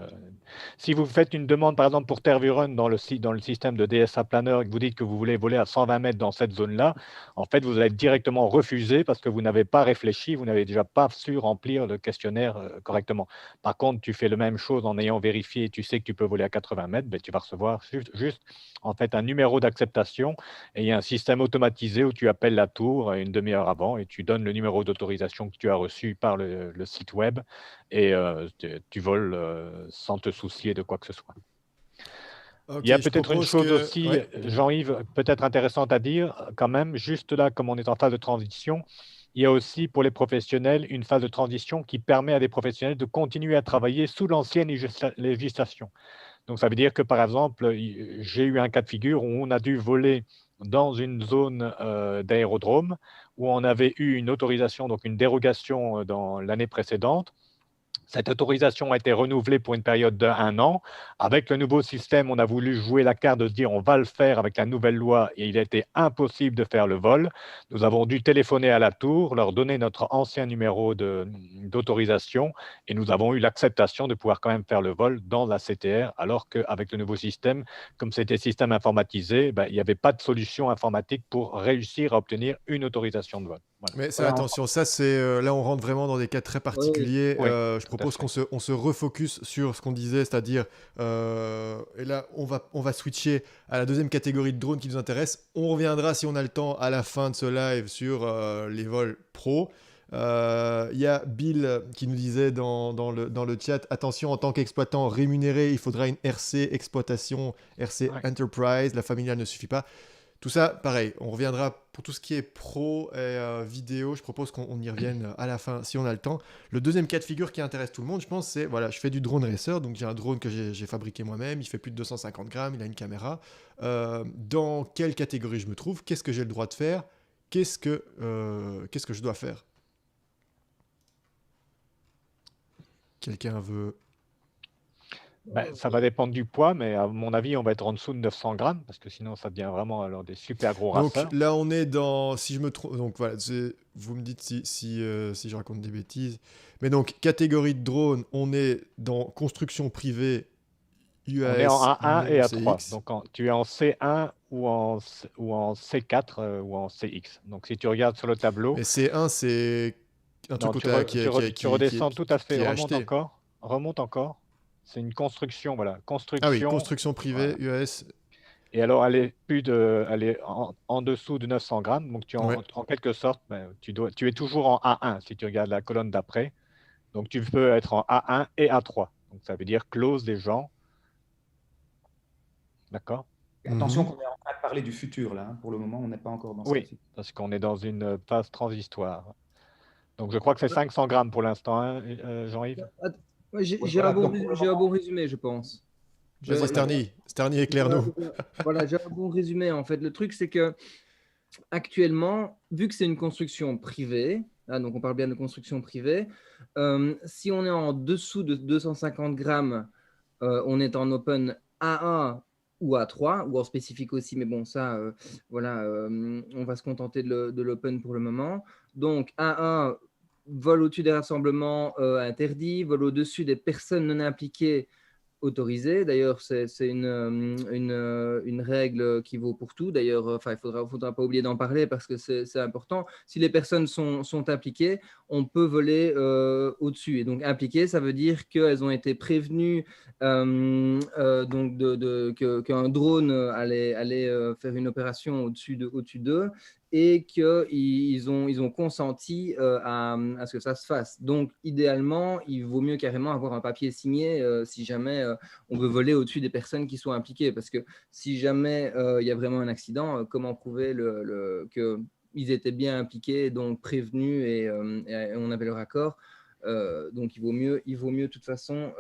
Si vous faites une demande, par exemple, pour Tervuren dans le système de DSA Planner et que vous dites que vous voulez voler à 120 mètres dans cette zone-là, en fait, vous allez être directement refusé parce que vous n'avez pas réfléchi, vous n'avez déjà pas su remplir le questionnaire correctement. Par contre, tu fais la même chose en ayant vérifié, tu sais que tu peux voler à 80 mètres, tu vas recevoir juste en fait un numéro d'acceptation et il y a un système automatisé où tu appelles la tour une demi-heure avant et tu donnes le numéro d'autorisation que tu as reçu par le site web et tu voles sans te soucier de quoi que ce soit. Ok, Il y a je peut-être une propose chose que... aussi, Ouais. Jean-Yves, peut-être intéressante à dire quand même, juste là, comme on est en phase de transition, il y a aussi pour les professionnels une phase de transition qui permet à des professionnels de continuer à travailler sous l'ancienne législation. Donc, ça veut dire que, par exemple, j'ai eu un cas de figure où on a dû voler dans une zone d'aérodrome où on avait eu une autorisation, donc une dérogation dans l'année précédente. Cette autorisation a été renouvelée pour une période d'1 an. Avec le nouveau système, on a voulu jouer la carte de se dire on va le faire avec la nouvelle loi et il était impossible de faire le vol. Nous avons dû téléphoner à la tour, leur donner notre ancien numéro d'autorisation et nous avons eu l'acceptation de pouvoir quand même faire le vol dans la CTR alors qu'avec le nouveau système, comme c'était système informatisé, il n'y avait pas de solution informatique pour réussir à obtenir une autorisation de vol. Voilà. Mais ça, Ouais, attention, ça c'est là on rentre vraiment dans des cas très particuliers. Oui, Je propose qu'on se refocus sur ce qu'on disait, c'est-à-dire et là on va switcher à la deuxième catégorie de drones qui nous intéresse. On reviendra si on a le temps à la fin de ce live sur les vols pro. Il y a Bill qui nous disait dans le chat, attention, en tant qu'exploitant rémunéré, il faudra une RC exploitation, RC Enterprise, la familiale ne suffit pas. Tout ça, pareil, on reviendra pour tout ce qui est pro et vidéo. Je propose qu'on y revienne à la fin si on a le temps. Le deuxième cas de figure qui intéresse tout le monde, je pense, c'est voilà, je fais du drone racer, donc j'ai un drone que j'ai fabriqué moi-même, il fait plus de 250 grammes, il a une caméra. Dans quelle catégorie je me trouve? Qu'est-ce que j'ai le droit de faire? Qu'est-ce que je dois faire? Quelqu'un veut... Ça va dépendre du poids, mais à mon avis, on va être en dessous de 900 grammes, parce que sinon, ça devient vraiment alors des super gros Donc raceurs. là, on est dans... Si je me trompe... Donc voilà, vous me dites si je raconte des bêtises. Mais donc, catégorie de drone, on est dans construction privée UAS. On est en A1 et CX. A3. Donc, tu es en C1 ou en C4 ou en CX. Donc, si tu regardes sur le tableau... Et C1, c'est un Non, truc où tu, t'as- re- qui tu est, qui re- est- tu qui est- qui redescends est- tout à fait, qui est acheté. remonte encore. C'est une construction, voilà, Ah oui, construction, construction privée, voilà. US. Et alors, elle est en dessous de 900 grammes, donc Ouais. en quelque sorte, ben, tu es toujours en A1 si tu regardes la colonne d'après. Donc, tu peux être en A1 et A3. Donc, ça veut dire close des gens, d'accord? Attention Mhm. qu'on est en train de parler du futur, là. Hein. Pour le moment, on n'est pas encore dans ce Oui, cas-ci. parce qu'on est dans une phase transitoire. Donc, je crois que c'est 500 grammes pour l'instant, hein, Jean-Yves? Ouais, Ouais, voilà, donc pour le j'ai un moment, bon résumé, je pense. Vas-y, Je- Sterny. Sterny, j'ai un- éclaire-nous. voilà, j'ai un bon résumé en fait. Le truc, c'est que actuellement, vu que c'est une construction privée, donc on parle bien de construction privée, si on est en dessous de 250 grammes, on est en open A1 ou A3, ou en spécifique aussi, mais bon, ça, voilà, on va se contenter de l'open pour le moment. Donc A1, vol au-dessus des rassemblements interdits, vol au-dessus des personnes non impliquées autorisé. D'ailleurs, c'est une règle qui vaut pour tout. D'ailleurs, enfin, il ne faudra pas oublier d'en parler parce que c'est important. Si les personnes sont impliquées, on peut voler au-dessus. Et donc, impliquées, ça veut dire qu'elles ont été prévenues donc qu'un drone allait faire une opération au-dessus d'eux et qu'ils ont consenti à ce que ça se fasse. Donc, idéalement, il vaut mieux carrément avoir un papier signé si jamais on veut voler au-dessus des personnes qui sont impliquées. Parce que si jamais il y a vraiment un accident, comment prouver qu'ils étaient bien impliqués, donc prévenus et on avait leur accord. Donc, il vaut mieux de toute façon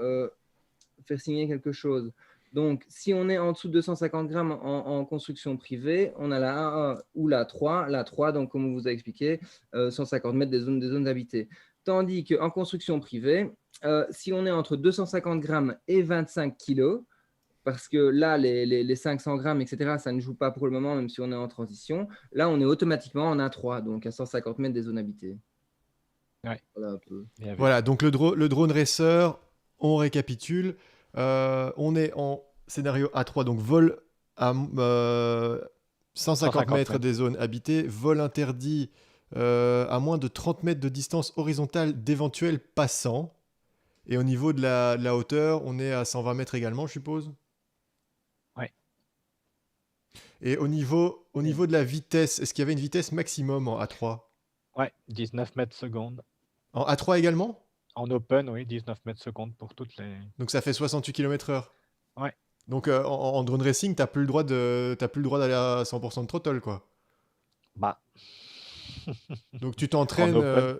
faire signer quelque chose. Donc, si on est en dessous de 250 grammes en construction privée, on a la A1 ou la 3. La 3, donc, comme on vous a expliqué, 150 mètres des zones habitées. Tandis qu'en construction privée, si on est entre 250 grammes et 25 kilos, parce que là, les 500 grammes, etc., ça ne joue pas pour le moment, même si on est en transition. Là, on est automatiquement en A3, donc à 150 mètres des zones habitées. Ouais. Voilà un peu. Bien vu. Voilà, donc le drone racer, on récapitule. On est en scénario A3, donc vol à 150 150 mètres mètres. des zones habitées, vol interdit à moins de 30 mètres de distance horizontale d'éventuels passants. Et au niveau de la hauteur, on est à 120 mètres également, je suppose. Ouais. Et au niveau de la vitesse, est-ce qu'il y avait une vitesse maximum en A3? Ouais, 19 mètres secondes. En A3 également? En open, oui, 19 mètres secondes pour toutes les. Donc ça fait 68 km/h. Ouais. Donc en drone racing, t'as plus le droit d'aller à 100% de throttle, quoi. Bah, Donc tu en t'entraînes open.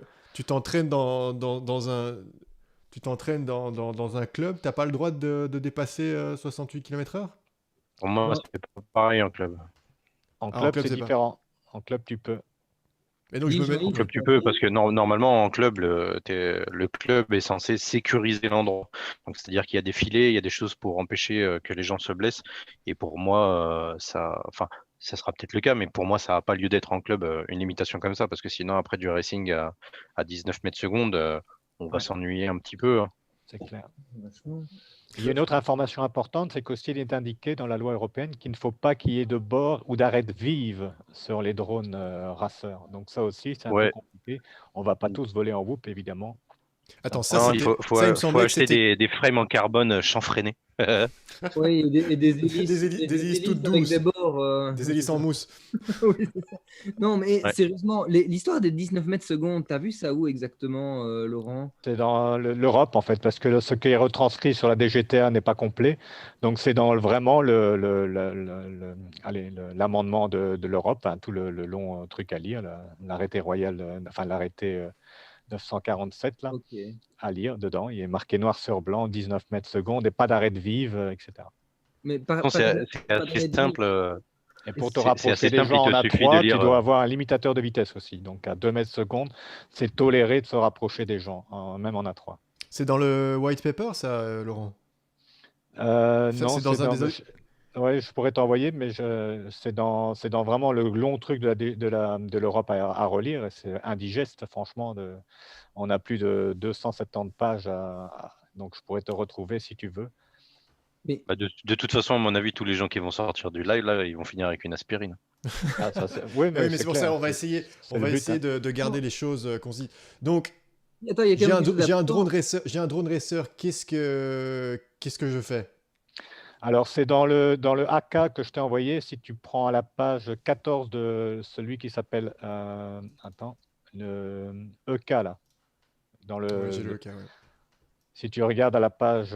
dans un club, t'as pas le droit de dépasser 68 km/h? Pour moi, Non. c'est pas pareil en club. En Ah, en club, club, c'est c'est pas. différent. En club, tu peux. Et donc je me mets. En club, tu peux, parce que normalement, en club, le club est censé sécuriser l'endroit. Donc, c'est-à-dire qu'il y a des filets, il y a des choses pour empêcher que les gens se blessent. Et pour moi, enfin, ça sera peut-être le cas, mais pour moi, ça n'a pas lieu d'être en club une limitation comme ça, parce que sinon, après du racing à 19 mètres secondes, on va Ouais. s'ennuyer un petit peu. Hein. C'est clair. Vachement. Il y a une autre information importante, c'est qu'aussi il est indiqué dans la loi européenne qu'il ne faut pas qu'il y ait de bord ou d'arête vive sur les drones raceurs. Donc ça aussi, c'est un peu Ouais. compliqué. On ne va pas tous voler en whoop, évidemment. Attends, ça Non, il c'était. faut Ça, il me semblait que acheter c'était. des frames en carbone chanfreinés. Oui, et des hélices, Des hélices toutes avec douces. des bords. Des hélices en mousse. Oui, c'est ça. Non, mais Ouais. sérieusement, l'histoire des 19 mètres secondes, t'as vu ça où exactement, Laurent? C'est dans l'Europe, en fait, parce que ce qui est retranscrit sur la DGTA n'est pas complet. Donc, c'est dans vraiment l'amendement de l'Europe, hein, tout le long truc à lire, l'arrêté royal, enfin l'arrêté 947, là, Ok. à lire dedans. Il est marqué noir sur blanc, 19 mètres secondes, et pas d'arrête vive, etc. Mais Non, c'est pas assez d'arrêt de simple. Et pour te C'est rapprocher assez des simple, gens en il te suffit de A3, tu lire. dois avoir un limitateur de vitesse aussi. Donc, à 2 mètres secondes, c'est toléré de se rapprocher des gens, même en A3. C'est dans le white paper, ça, Laurent? Non, C'est dans un des. Ouais, je pourrais t'envoyer, mais c'est dans vraiment le long truc de l'Europe à relire. Et c'est indigeste, franchement. On a plus de 270 pages, donc je pourrais te retrouver si tu veux. Mais De toute façon, à mon avis, tous les gens qui vont sortir du live, là, ils vont finir avec une aspirine. Ah, oui, Ah oui, mais c'est pour clair, ça, on va essayer, c'est le but, hein. de garder les choses concises. Donc, attends, il y a quand même quelque chose j'ai un d'important. drone racer, qu'est-ce que je fais? Alors, c'est dans le AK que je t'ai envoyé. Si tu prends à la page 14 de celui qui s'appelle, attends, le EK, là. Dans Ouais, j'ai le cas, ouais. si tu regardes à la page,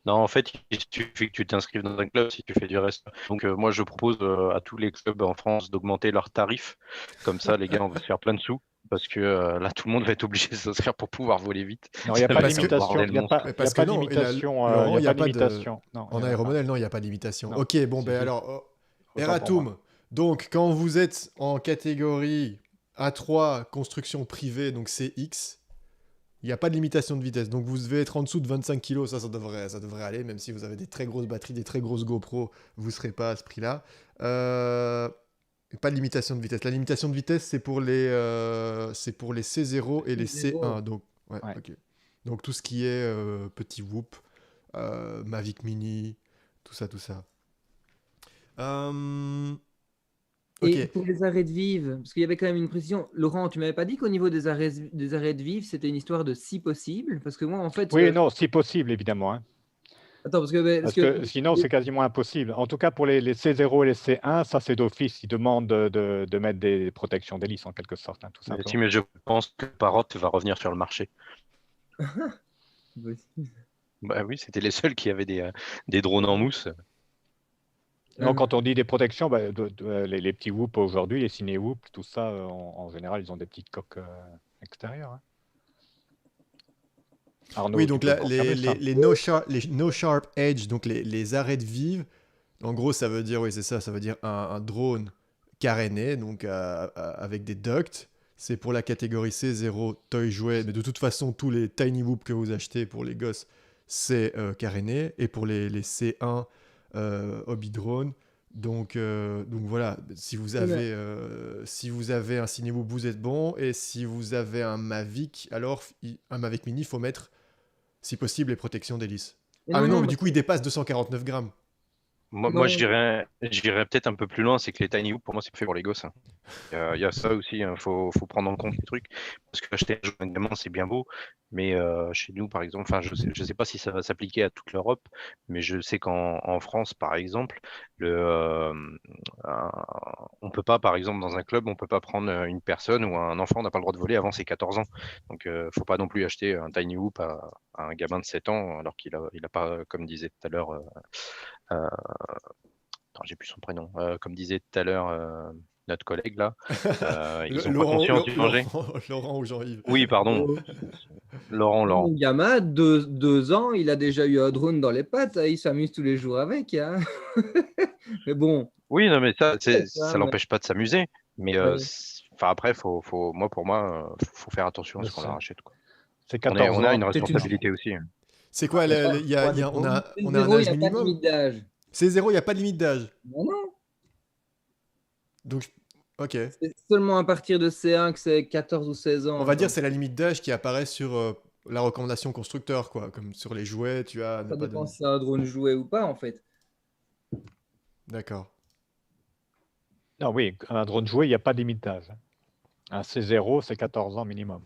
Non, en fait, il suffit que tu t'inscrives dans un club si tu fais du reste. Donc, moi, je propose à tous les clubs en France d'augmenter leurs tarifs. Comme ça, les gars, on va se faire plein de sous. Parce que là, tout le monde va être obligé de s'inscrire pour pouvoir voler vite. non, il n'y a Ça pas va de être un limitation. bordel Il n'y a monstre. pas, Mais il y a parce que pas de non, limitation. Laurent, Il n'y a pas de limitation. Non, il y en en a pas. aéromodèle, non, il n'y a pas de limitation. Non, Ok, bon, c'est ben juste alors, autant pour moi. Eratum, donc quand vous êtes en catégorie A3, construction privée, donc CX, il n'y a pas de limitation de vitesse. Donc vous devez être en dessous de 25 kg, ça devrait aller, même si vous avez des très grosses batteries, des très grosses GoPro, vous ne serez pas à ce prix-là. Pas de limitation de vitesse. La limitation de vitesse, c'est pour les C0 et les C1. Donc, ouais, Ouais. ok. Donc tout ce qui est petit Whoop, Mavic Mini, tout ça, tout ça. Et Ok. pour les arrêts de vivre, parce qu'il y avait quand même une précision. Laurent, tu m'avais pas dit qu'au niveau des arrêts de vivre, c'était une histoire de si possible? Parce que moi, en fait, Oui, non, si possible, évidemment, hein. attends, parce Parce que que sinon, c'est quasiment impossible. En tout cas, pour les C0 et les C1, ça, c'est d'office. Ils demandent de mettre des protections d'hélice, en quelque sorte, hein, tout Mais si, simplement. mais je pense que Parrot va revenir sur le marché. Bah oui, c'était les seuls qui avaient des drones en mousse. Non, quand on dit des protections, bah, les petits Whoop aujourd'hui, les ciné Whoop, tout ça, en général, ils ont des petites coques extérieures, hein. Arnaud, Oui, tu donc peux me là, confirmer ça? les no sharp edge, donc les arrêts de vive, en gros, ça veut dire, oui, c'est ça, ça veut dire un drone caréné, donc avec des ducts. C'est pour la catégorie C0 toy jouet, mais de toute façon, tous les tiny whoop que vous achetez pour les gosses, c'est caréné. Et pour les C1 hobby drone, donc voilà, si vous avez un Cinewhoop, vous êtes bon. Et si vous avez un Mavic, alors un Mavic Mini, il faut mettre, si possible, les protections d'hélice. Ah mais non, mais du coup, il dépasse 249 grammes. Moi, je dirais peut-être un peu plus loin, c'est que les tiny hoop, pour moi, c'est fait pour les gosses, hein. Il y a ça aussi, hein, faut prendre en compte les trucs. Parce que acheter un jeu de gamin, c'est bien beau, mais chez nous, par exemple, enfin, je sais pas si ça va s'appliquer à toute l'Europe, mais je sais qu'en France, par exemple, un- on peut pas, par exemple, dans un club, on peut pas prendre une personne ou un enfant n'a pas le droit de voler avant ses 14 ans. Donc, faut pas non plus acheter un tiny hoop à un gamin de 7 ans, alors qu'il a pas, comme disait tout à l'heure, euh, attends, j'ai plus son prénom. Comme disait tout à l'heure notre collègue là, ils n'ont pas Laurent, conscience du danger. Laurent ou Jean-Yves. Oui, pardon. Laurent. mon gamin, 2 ans, il a déjà eu un drone dans les pattes, hein, il s'amuse tous les jours avec, hein. Mais bon, Oui, non, mais ça, hein, ça l'empêche pas de s'amuser. Mais ouais. enfin après, pour moi, faut faire attention à Je ce qu'on leur sais. achète, quoi. C'est On est, 14 on a une ans. Peut-être une... responsabilité aussi, hein. C'est quoi, on a un Zéro, il âge n'y a pas de minimum? limite d'âge. C'est 0, il n'y a pas de limite d'âge. Non, non, Donc, ok. c'est seulement à partir de C1 que c'est 14 ou 16 ans. On va dire genre. c'est la limite d'âge qui apparaît sur la recommandation constructeur, quoi. Comme sur les jouets, tu as ne Ça pas de... dépend si c'est un drone joué ou pas, en fait. D'accord. Non, oui, un drone joué, il n'y a pas de limite d'âge, hein. Un C0, c'est 14 ans minimum.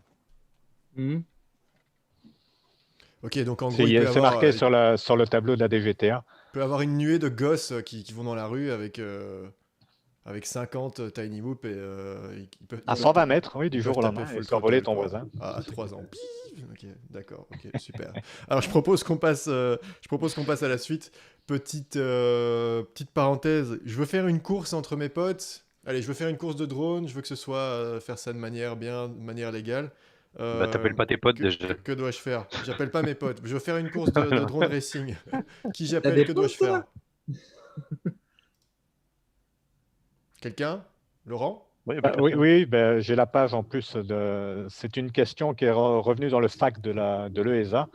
Mhm. Ok, donc en gros, il C'est marqué sur le tableau de la DGTA. peut avoir une nuée de gosses qui vont dans la rue avec 50 tiny whoop et À 120 mètres, oui, du ils jour peuvent au taper lendemain, full et s'envoler throttle, ton quoi. voisin. À 3 ans. Pif. Ok, d'accord, ok, super. Alors je propose qu'on passe à la suite. Petite parenthèse, je veux faire une course entre mes potes. Allez, je veux faire une course de drone, je veux que ce soit faire ça de manière légale. Bah, t'appelles pas tes potes déjà. Que dois-je faire? J'appelle pas mes potes. Je veux faire une course de drone racing. Qui T'as j'appelle? des Que dois-je potes, toi? faire? Quelqu'un? Laurent? Oui, y a Bah, pas oui, personne. oui, ben, j'ai la page en plus. C'est une question qui est revenue dans le fac de l'ESA.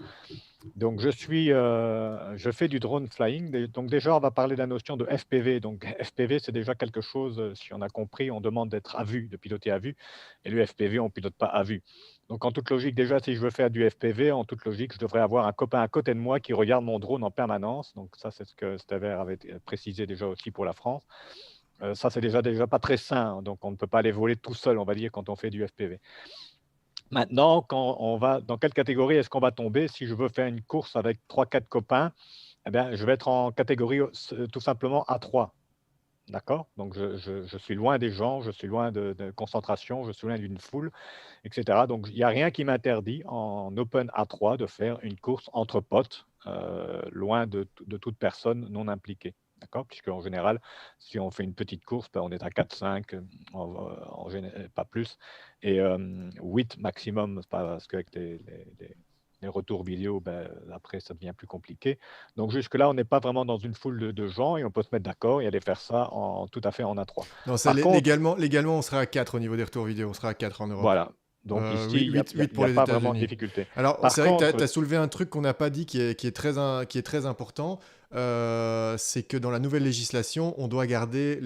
Donc, je fais du drone flying. Donc, déjà, on va parler de la notion de FPV. Donc, FPV, c'est déjà quelque chose, si on a compris, on demande d'être à vue, de piloter à vue. Et le FPV, on ne pilote pas à vue. Donc, en toute logique, déjà, si je veux faire du FPV, en toute logique, je devrais avoir un copain à côté de moi qui regarde mon drone en permanence. Donc, ça, c'est ce que Stever avait précisé déjà aussi pour la France. Ça, c'est déjà pas très sain. Donc, on ne peut pas aller voler tout seul, on va dire, quand on fait du FPV. Maintenant, quand on va, dans quelle catégorie est-ce qu'on va tomber? Si je veux faire une course avec 3-4 copains, eh bien, je vais être en catégorie tout simplement A3. D'accord? Donc, je suis loin des gens, je suis loin de concentration, je suis loin d'une foule, etc. Donc, il n'y a rien qui m'interdit en Open A3 de faire une course entre potes, loin de toute personne non impliquée. D'accord? Puisque en général, si on fait une petite course, ben, on est à 4-5, pas plus, et 8 maximum, parce qu'avec les retours vidéo, ben, après, ça devient plus compliqué. Donc jusque-là, on n'est pas vraiment dans une foule de gens et on peut se mettre d'accord et aller faire ça tout à fait en A3. Non, ça, Par contre, légalement, on sera à 4 au niveau des retours vidéo. On sera à 4 en Europe. voilà. Donc ici, il n'y a, 8 pour y a les pas vraiment de États-Unis. difficulté. Alors, Par c'est vrai que tu contre, as soulevé un truc qu'on n'a pas dit qui est très important. C'est que dans la nouvelle législation, on doit garder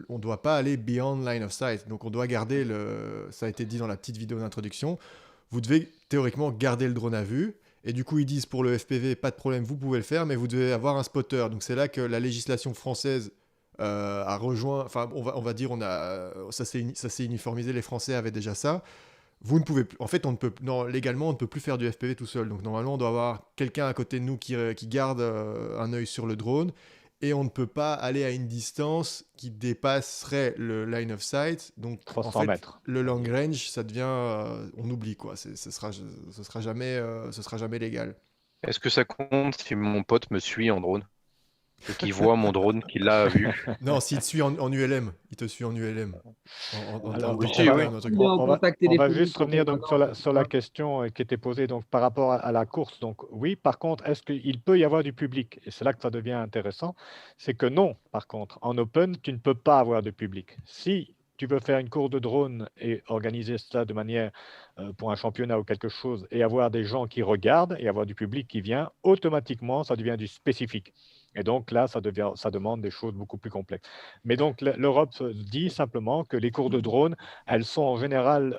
on doit pas aller beyond line of sight. Donc, on doit garder ça a été dit dans la petite vidéo d'introduction. Vous devez théoriquement garder le drone à vue. Et du coup, ils disent pour le FPV, pas de problème, vous pouvez le faire, mais vous devez avoir un spotter. Donc, c'est là que la législation française a rejoint. Enfin, on va dire, ça s'est uniformisé. Les Français avaient déjà ça. Vous ne pouvez plus. En fait, non, légalement, on ne peut plus faire du FPV tout seul. Donc, normalement, on doit avoir quelqu'un à côté de nous qui garde un œil sur le drone. Et on ne peut pas aller à une distance qui dépasserait le line of sight. Donc, en 300 fait, mètres. le long range, ça devient. On oublie, quoi. Ce sera jamais légal. Est-ce que ça compte si mon pote me suit en drone et qu'il voit mon drone qu'il a vu? Non, s'il te suit en ULM, il te suit en ULM. Alors, oui, Top oui. Gun, un truc. Il est en contact on va téléphonique juste revenir donc sur la permanent, question qui était posée donc, par rapport à la course. Donc oui, par contre, est-ce qu'il peut y avoir du public? Et c'est là que ça devient intéressant. C'est que non, par contre, en open, tu ne peux pas avoir de public. Si tu veux faire une course de drone et organiser ça de manière pour un championnat ou quelque chose et avoir des gens qui regardent et avoir du public qui vient, automatiquement, ça devient du spécifique. Et donc là, ça demande des choses beaucoup plus complexes. Mais donc l'Europe dit simplement que les cours de drone, elles sont en général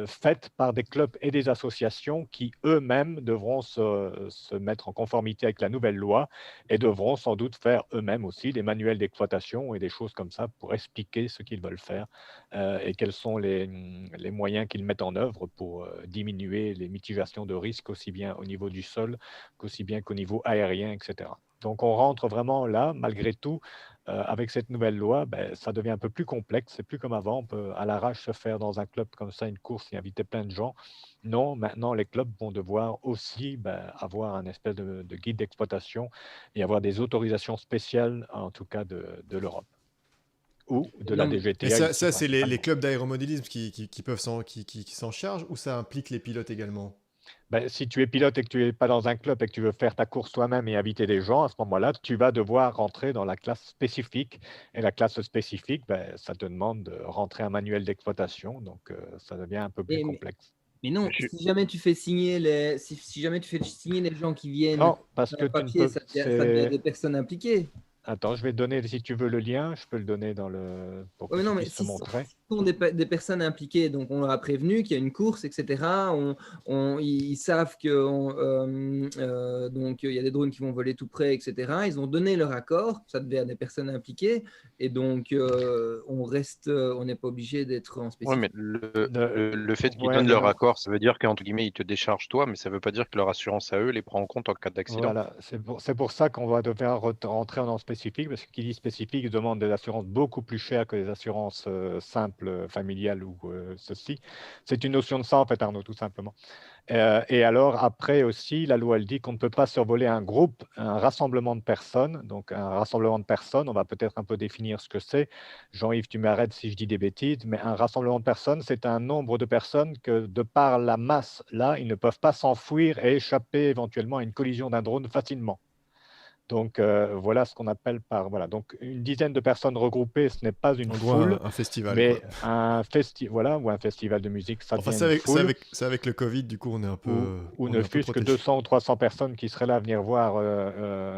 faites par des clubs et des associations qui eux-mêmes devront se mettre en conformité avec la nouvelle loi et devront sans doute faire eux-mêmes aussi des manuels d'exploitation et des choses comme ça pour expliquer ce qu'ils veulent faire et quels sont les moyens qu'ils mettent en œuvre pour diminuer les mitigations de risques aussi bien au niveau du sol qu'aussi bien qu'au niveau aérien, etc. Donc on rentre vraiment là, malgré tout, avec cette nouvelle loi, ben, ça devient un peu plus complexe. C'est plus comme avant, on peut à l'arrache se faire dans un club comme ça une course et inviter plein de gens. Non, maintenant les clubs vont devoir aussi avoir un espèce de guide d'exploitation et avoir des autorisations spéciales, en tout cas de l'Europe ou de la Non, DGTA. Mais ça, ici, c'est les principalement. clubs d'aéromodélisme qui peuvent qui s'en chargent, ou ça implique les pilotes également? Ben, si tu es pilote et que tu n'es pas dans un club et que tu veux faire ta course toi-même et inviter des gens, à ce moment-là, tu vas devoir rentrer dans la classe spécifique. Et la classe spécifique, ben, ça te demande de rentrer un manuel d'exploitation. Donc, ça devient un peu plus mais, complexe. mais non, Je- si jamais tu fais signer si jamais tu fais signer les gens qui viennent Non, parce sur que un tu ne papier, peux. ça devient des personnes impliquées. Attends, je vais te donner, si tu veux le lien, je peux le donner pour Ouais, que mais tu non, mais puisses te si ce montrer. sont des personnes impliquées, donc on leur a prévenu qu'il y a une course, etc. Ils savent que donc il y a des drones qui vont voler tout près, etc. Ils ont donné leur accord, ça devient des personnes impliquées, et donc on n'est pas obligé d'être en Ouais, spécifique. mais le fait qu'ils Ouais, donnent mais leur non. accord, ça veut dire qu'entre guillemets, ils te déchargent toi, mais ça veut pas dire que leur assurance à eux les prend en compte en cas d'accident. Voilà, c'est pour ça qu'on va devoir rentrer en spécifique, parce que qui dit spécifique demande des assurances beaucoup plus chères que les assurances simples, familiales ou ceci. C'est une notion de ça, en fait, Arnaud, tout simplement. Et alors, après aussi, la loi, elle dit qu'on ne peut pas survoler un groupe, un rassemblement de personnes. Donc, un rassemblement de personnes, on va peut-être un peu définir ce que c'est. Jean-Yves, tu m'arrêtes si je dis des bêtises, mais un rassemblement de personnes, c'est un nombre de personnes que, de par la masse, là, ils ne peuvent pas s'enfuir et échapper éventuellement à une collision d'un drone facilement. Donc voilà ce qu'on appelle donc une dizaine de personnes regroupées, ce n'est pas une En gros, foule, un festival. mais Quoi. ou un festival de musique, ça Enfin, devient une foule. c'est avec le Covid, du coup, on est un peu, Ou on est ne un peu fût-ce que protégé. 200 ou 300 personnes qui seraient là à venir voir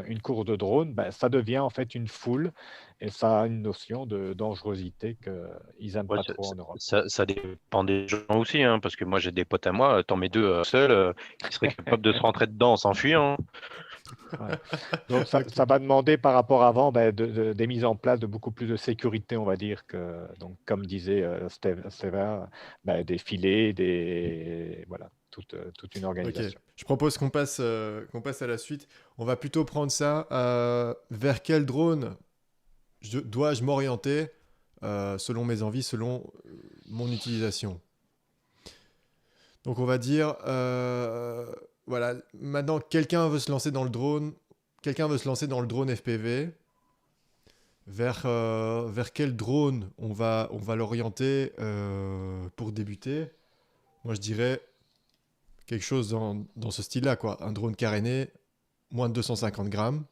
une course de drone, ça devient en fait une foule et ça a une notion de dangerosité qu'ils n'aiment Ouais, pas trop en Europe. ça dépend des gens aussi, hein, parce que moi j'ai des potes à moi, t'en mets deux seuls, qui seraient capables de se rentrer dedans sans fuir. Hein. Ouais. Donc Ok. ça va demander par rapport à avant des mises en place de beaucoup plus de sécurité, on va dire, donc, comme disait Steva, des filets, voilà, toute une Ok, organisation. je propose qu'on passe à la suite. On va plutôt prendre ça. Vers quel drone dois-je m'orienter selon mes envies, selon mon utilisation? Donc on va dire, voilà, maintenant quelqu'un veut se lancer dans le drone, FPV. Vers quel drone on va l'orienter pour débuter? Moi je dirais quelque chose dans ce style-là, quoi. Un drone caréné, moins de 250 grammes.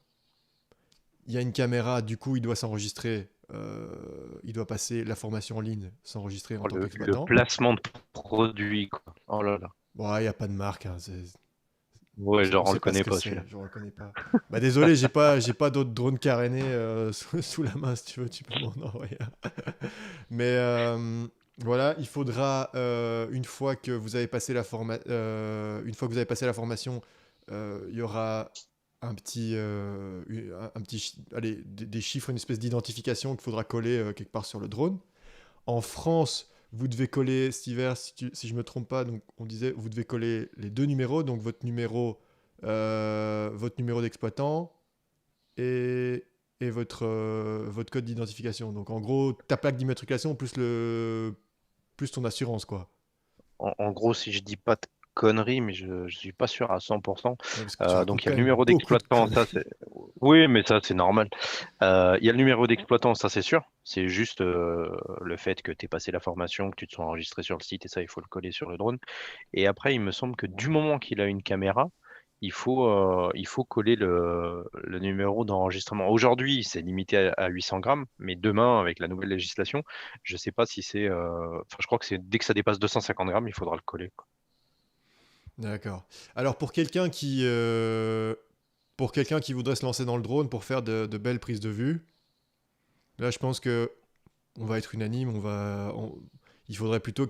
Il y a une caméra, du coup, il doit s'enregistrer. Il doit passer la formation en ligne, s'enregistrer en Oh, tant le qu'exploitant. placement de produit, quoi. Oh là là. Bon, il n'y a pas de marque. Hein, Ouais, on genre on sait le pas ce connaît que pas c'est. celui-là. Je ne reconnais pas. Bah, désolé, j'ai pas d'autres drones carénés sous la main. Si tu veux, tu peux m'en envoyer un. Mais voilà, il faudra, une fois que vous avez passé la formation, il y aura allez, des chiffres, une espèce d'identification qu'il faudra coller quelque part sur le drone. En France, vous devez coller, cet hiver, si je ne me trompe pas, donc on disait, vous devez coller les deux numéros, donc votre numéro d'exploitant et, votre code d'identification. Donc en gros, ta plaque d'immatriculation plus ton assurance, quoi. En gros, si je dis pas de conneries, mais je ne suis pas sûr à 100%. Ouais, parce que tu racontes Donc il y a quand le même numéro beaucoup de d'exploitant, ça conneries. c'est. Oui, mais ça c'est normal. Il y a le numéro d'exploitant, ça c'est sûr. C'est juste le fait que tu aies passé la formation, que tu te sois enregistré sur le site et ça, il faut le coller sur le drone. Et après, il me semble que du moment qu'il a une caméra, il faut coller le numéro d'enregistrement. Aujourd'hui, c'est limité à 800 grammes, mais demain, avec la nouvelle législation, je sais pas si c'est. Enfin, je crois que c'est dès que ça dépasse 250 grammes, il faudra le coller, quoi. D'accord. Alors pour quelqu'un qui voudrait se lancer dans le drone pour faire de belles prises de vue, là je pense que on va être unanime, il faudrait plutôt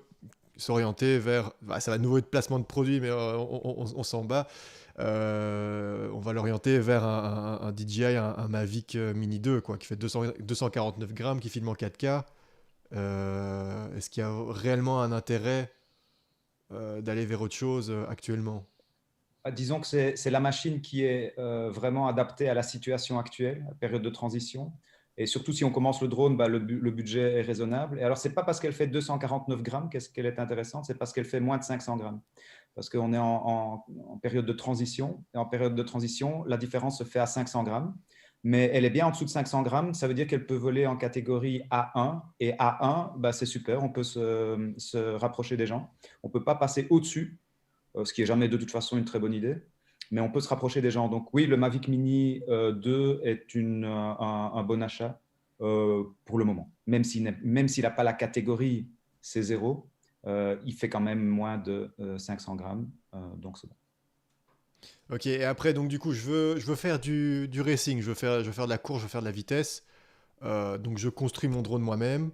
s'orienter vers, ça va de nouveau être placement de produit, mais on s'en bat. On va l'orienter vers un DJI, un Mavic Mini 2, quoi, qui fait 249 grammes, qui filme en 4K. Est-ce qu'il y a réellement un intérêt d'aller vers autre chose actuellement? Disons que c'est la machine qui est vraiment adaptée à la situation actuelle, à la période de transition. Et surtout, si on commence le drone, le budget est raisonnable. Et alors, ce n'est pas parce qu'elle fait 249 grammes qu'elle est intéressante, c'est parce qu'elle fait moins de 500 grammes. Parce qu'on est en période de transition. Et en période de transition, la différence se fait à 500 grammes. Mais elle est bien en dessous de 500 grammes. Ça veut dire qu'elle peut voler en catégorie A1. Et A1, c'est super, on peut se rapprocher des gens. On ne peut pas passer au-dessus, ce qui n'est jamais de toute façon une très bonne idée. Mais on peut se rapprocher des gens. Donc oui, le Mavic Mini 2 est un bon achat pour le moment. Même s'il n'a pas la catégorie C0, il fait quand même moins de 500 grammes. Donc c'est bon. Ok, et après, donc du coup, je veux faire du racing, je veux faire de la course, je veux faire de la vitesse. Donc je construis mon drone moi-même.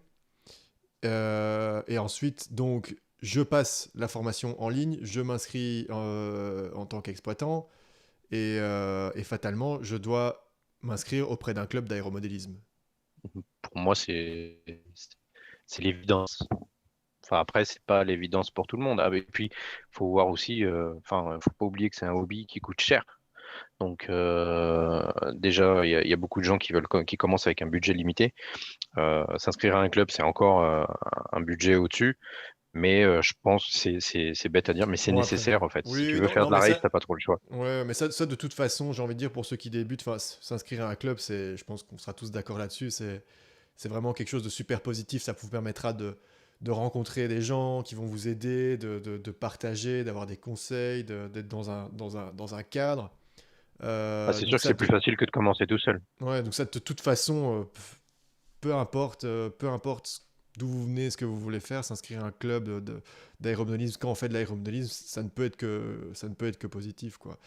Et ensuite, donc, je passe la formation en ligne, je m'inscris en tant qu'exploitant. Et fatalement, je dois m'inscrire auprès d'un club d'aéromodélisme. Pour moi, c'est l'évidence. Enfin, après, c'est pas l'évidence pour tout le monde. Ah, et puis, faut voir aussi, enfin, faut pas oublier que c'est un hobby qui coûte cher. Donc, déjà, il y a beaucoup de gens qui commencent avec un budget limité. S'inscrire à un club, c'est encore un budget au-dessus. Mais je pense, c'est bête à dire, mais c'est Bon, après. nécessaire en fait. Si Oui, tu oui, veux non, faire non, de la mais race, ça. t'as pas trop le choix. Ouais, mais ça, de toute façon, j'ai envie de dire, pour ceux qui débutent, s'inscrire à un club, je pense qu'on sera tous d'accord là-dessus, c'est vraiment quelque chose de super positif. Ça vous permettra de rencontrer des gens qui vont vous aider, de partager, d'avoir des conseils, d'être dans un cadre. C'est Donc sûr que ça c'est plus te- facile que de commencer tout seul. Ouais, donc ça, de toute façon, peu importe d'où vous venez, ce que vous voulez faire, s'inscrire à un club d'aéromodelisme, quand on fait de l'aéromodelisme, ça ne peut être que positif, quoi.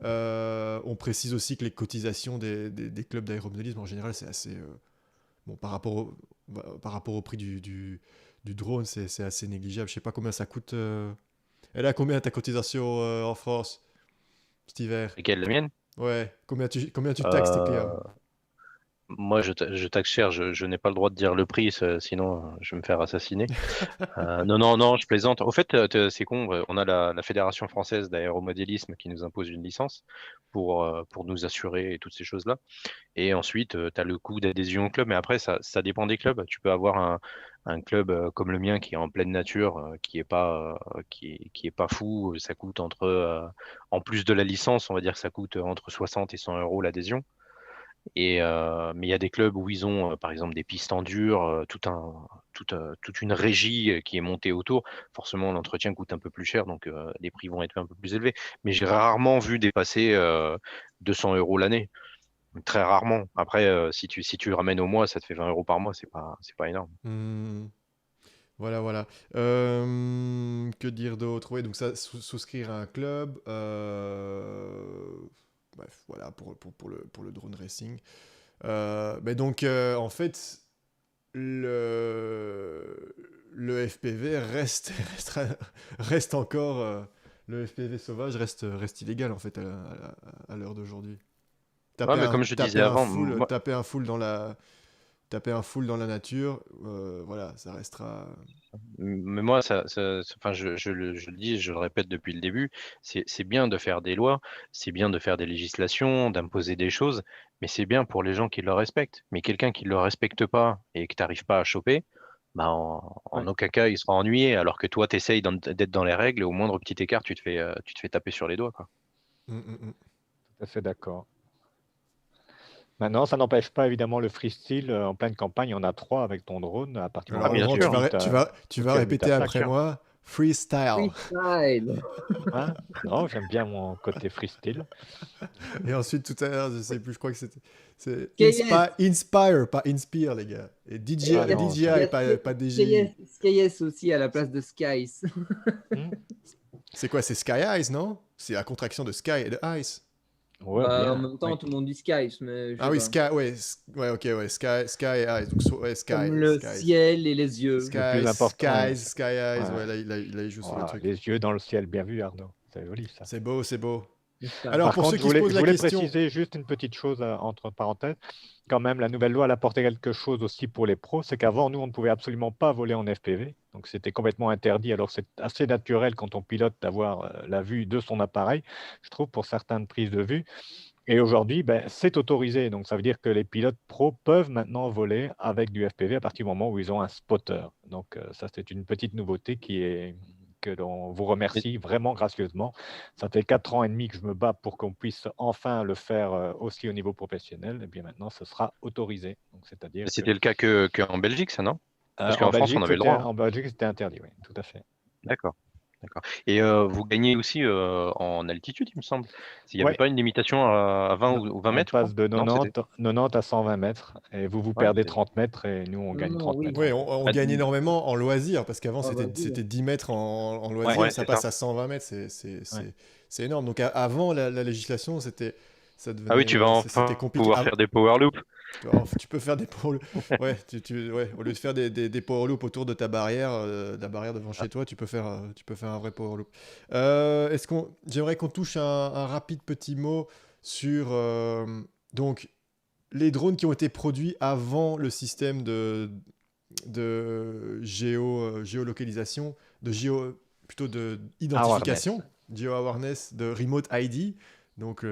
On précise aussi que les cotisations des clubs d'aéromodelisme, en général, c'est assez... bon, par rapport au prix du drone, c'est assez négligeable. Je sais pas combien ça coûte. Elle a combien ta cotisation en France cet hiver? Et quelle la mienne? Ouais, combien tu taxes tes clients? Euh, Moi, je taxe cher, je n'ai pas le droit de dire le prix, sinon je vais me faire assassiner. Non, non, non, je plaisante. Au fait, c'est con, on a la Fédération française d'aéromodélisme qui nous impose une licence pour nous assurer et toutes ces choses-là. Et ensuite, tu as le coût d'adhésion au club, mais après, ça dépend des clubs. Tu peux avoir un club comme le mien qui est en pleine nature, qui est pas fou. Ça coûte en plus de la licence, on va dire que ça coûte entre 60 et 100 euros l'adhésion. Mais il y a des clubs où ils ont, par exemple, des pistes en dur, toute une régie qui est montée autour. Forcément, l'entretien coûte un peu plus cher, donc les prix vont être un peu plus élevés. Mais j'ai rarement vu dépasser 200 euros l'année. Très rarement. Après, si tu le ramènes au mois, ça te fait 20 euros par mois, c'est pas énorme. Hmm, voilà, voilà. Que dire d'autre? Ouais, donc ça, souscrire à un club. Bref, voilà pour le drone racing. Mais donc, en fait, le FPV reste encore. Le FPV sauvage reste illégal, en fait, à l'heure d'aujourd'hui. Ouais, mais comme je disais avant, moi, Taper un full dans la nature, voilà, ça restera. Mais moi, enfin, je le dis, je le répète depuis le début, c'est bien de faire des lois, c'est bien de faire des législations, d'imposer des choses, mais c'est bien pour les gens qui le respectent. Mais quelqu'un qui ne le respecte pas et que tu n'arrives pas à choper, bah, en Ouais. aucun cas il sera ennuyé, alors que toi, tu essayes d'être dans les règles et au moindre petit écart, tu te fais taper sur les doigts, quoi. Tout à fait d'accord. Maintenant, ça n'empêche pas évidemment le freestyle en pleine campagne. On a 3 avec ton drone à partir du Ah, Alors, moment bien où Laurent, tu as sûr. mis tu où vas tu as mis ta répéter flaque. après moi freestyle. Freestyle. Hein? Non, j'aime bien mon côté freestyle. Et ensuite, tout à l'heure, je sais plus, je crois que c'est KS. inspire, pas inspire, les gars. Et Ah Il y a, non, DJI, ça. pas DJI. SKS aussi à la place de Skies. Hmm. C'est quoi? C'est Sky Eyes, non? C'est la contraction de Sky et de Ice. Ouais, Bah, en bien. même temps, Oui. tout le monde dit Skies, mais je Ah sais oui, pas. Sky, ouais, ouais, ok, ouais, Sky et Eyes. Donc, ouais, Comme le Skies. ciel et les yeux. Le plus important, ouais. Sky Eyes, Ouais. ouais, là, il joue sur le Voilà, truc. les yeux dans le ciel, bien vu, Arnaud. C'est joli ça. C'est beau, c'est beau. C'est ça. Alors, Par pour ceux contre, qui se posent je la voulais question, préciser juste une petite chose entre parenthèses. Quand même, la nouvelle loi, elle apportait quelque chose aussi pour les pros. C'est qu'avant, nous, on ne pouvait absolument pas voler en FPV. Donc, c'était complètement interdit. Alors, c'est assez naturel quand on pilote d'avoir la vue de son appareil, je trouve, pour certaines prises de vue. Et aujourd'hui, ben, c'est autorisé. Donc, ça veut dire que les pilotes pros peuvent maintenant voler avec du FPV à partir du moment où ils ont un spotter. Donc, ça, c'est une petite nouveauté que l'on vous Mais, remercie vraiment gracieusement. Ça fait 4 ans et demi que je me bats pour qu'on puisse enfin le faire aussi au niveau professionnel. Et bien maintenant, ce sera autorisé. Donc, mais c'est-à-dire que c'était le cas qu'en Belgique, ça, non? Parce en qu'en France, on avait le droit, hein. Belgique, c'était interdit, oui, tout à fait. D'accord. D'accord. Et vous gagnez aussi en altitude, il me semble. Il n'y avait Oui, pas une limitation à 20 ou 20 on mètres, je crois? passe de Non, c'était. 90 à 120 mètres et vous Ouais, perdez 30 mètres et nous, on gagne Non, 30 oui. mètres en oui, fait. on Ah, gagne énormément en loisir, parce qu'avant, Ah, vas-y. c'était 10 mètres en Ouais, loisir, ouais, ça c'est passe ça. à 120 mètres, ouais. c'est énorme. Donc, avant, la législation, ça Ah oui, tu vas devenait, c'était enfin compliqué. pouvoir faire des power loops. Alors, tu peux faire des power loops. Ouais, ouais, au lieu de faire des power loops autour de ta barrière, de la barrière devant chez toi, tu peux faire un vrai power loop. J'aimerais qu'on touche un rapide petit mot sur donc les drones qui ont été produits avant le système de géolocalisation, plutôt de identification, Awareness. geo-awareness, de remote ID, donc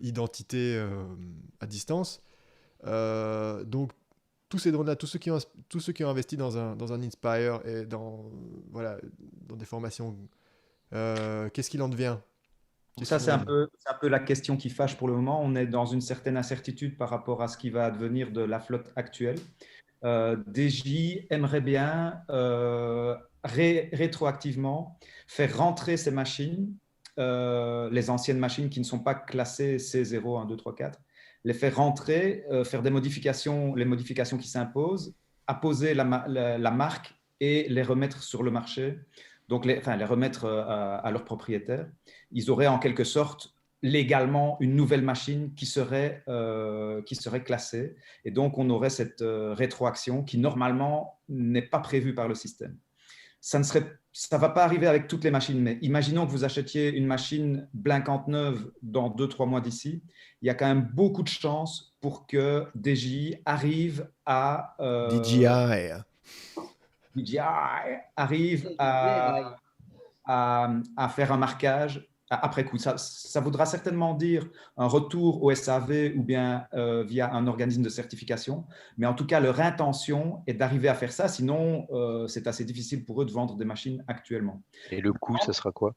identité à distance. Donc tous ces drones-là, tous ceux qui ont investi dans un Inspire et voilà, dans des formations, qu'est-ce qu'il en devient? Donc Qu'est-ce ça, qu'il en devient c'est un peu la question qui fâche pour le moment. On est dans une certaine incertitude par rapport à ce qui va advenir de la flotte actuelle. DJ aimerait bien rétroactivement faire rentrer ces machines les anciennes machines qui ne sont pas classées C0, 1, 2, 3, 4, les faire rentrer, faire des modifications, les modifications qui s'imposent, apposer la marque et les remettre sur le marché, donc les remettre à leurs propriétaires. Ils auraient en quelque sorte légalement une nouvelle machine qui serait classée, et donc on aurait cette rétroaction qui normalement n'est pas prévue par le système. Ça ne va pas arriver avec toutes les machines, mais imaginons que vous achetiez une machine blinkante neuve dans 2-3 mois d'ici, il y a quand même beaucoup de chances pour que DJI arrive à DJI. arrive à faire un marquage après coup. Ça voudra certainement dire un retour au SAV ou bien via un organisme de certification, mais en tout cas, leur intention est d'arriver à faire ça, sinon c'est assez difficile pour eux de vendre des machines actuellement. Et le coût, ça sera quoi?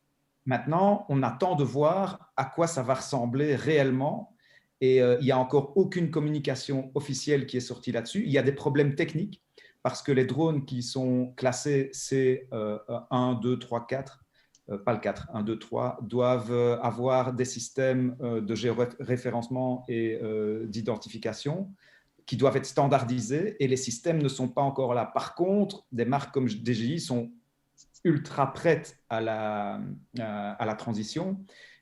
Maintenant, on attend de voir à quoi ça va ressembler réellement, et il n'y a encore aucune communication officielle qui est sortie là-dessus. Il y a des problèmes techniques, parce que les drones qui sont classés C1, 2, 3, 4, pas le 4, 1, 2, 3, doivent avoir des systèmes de géoréférencement et d'identification qui doivent être standardisés, et les systèmes ne sont pas encore là. Par contre, des marques comme DJI sont ultra prêtes à la transition,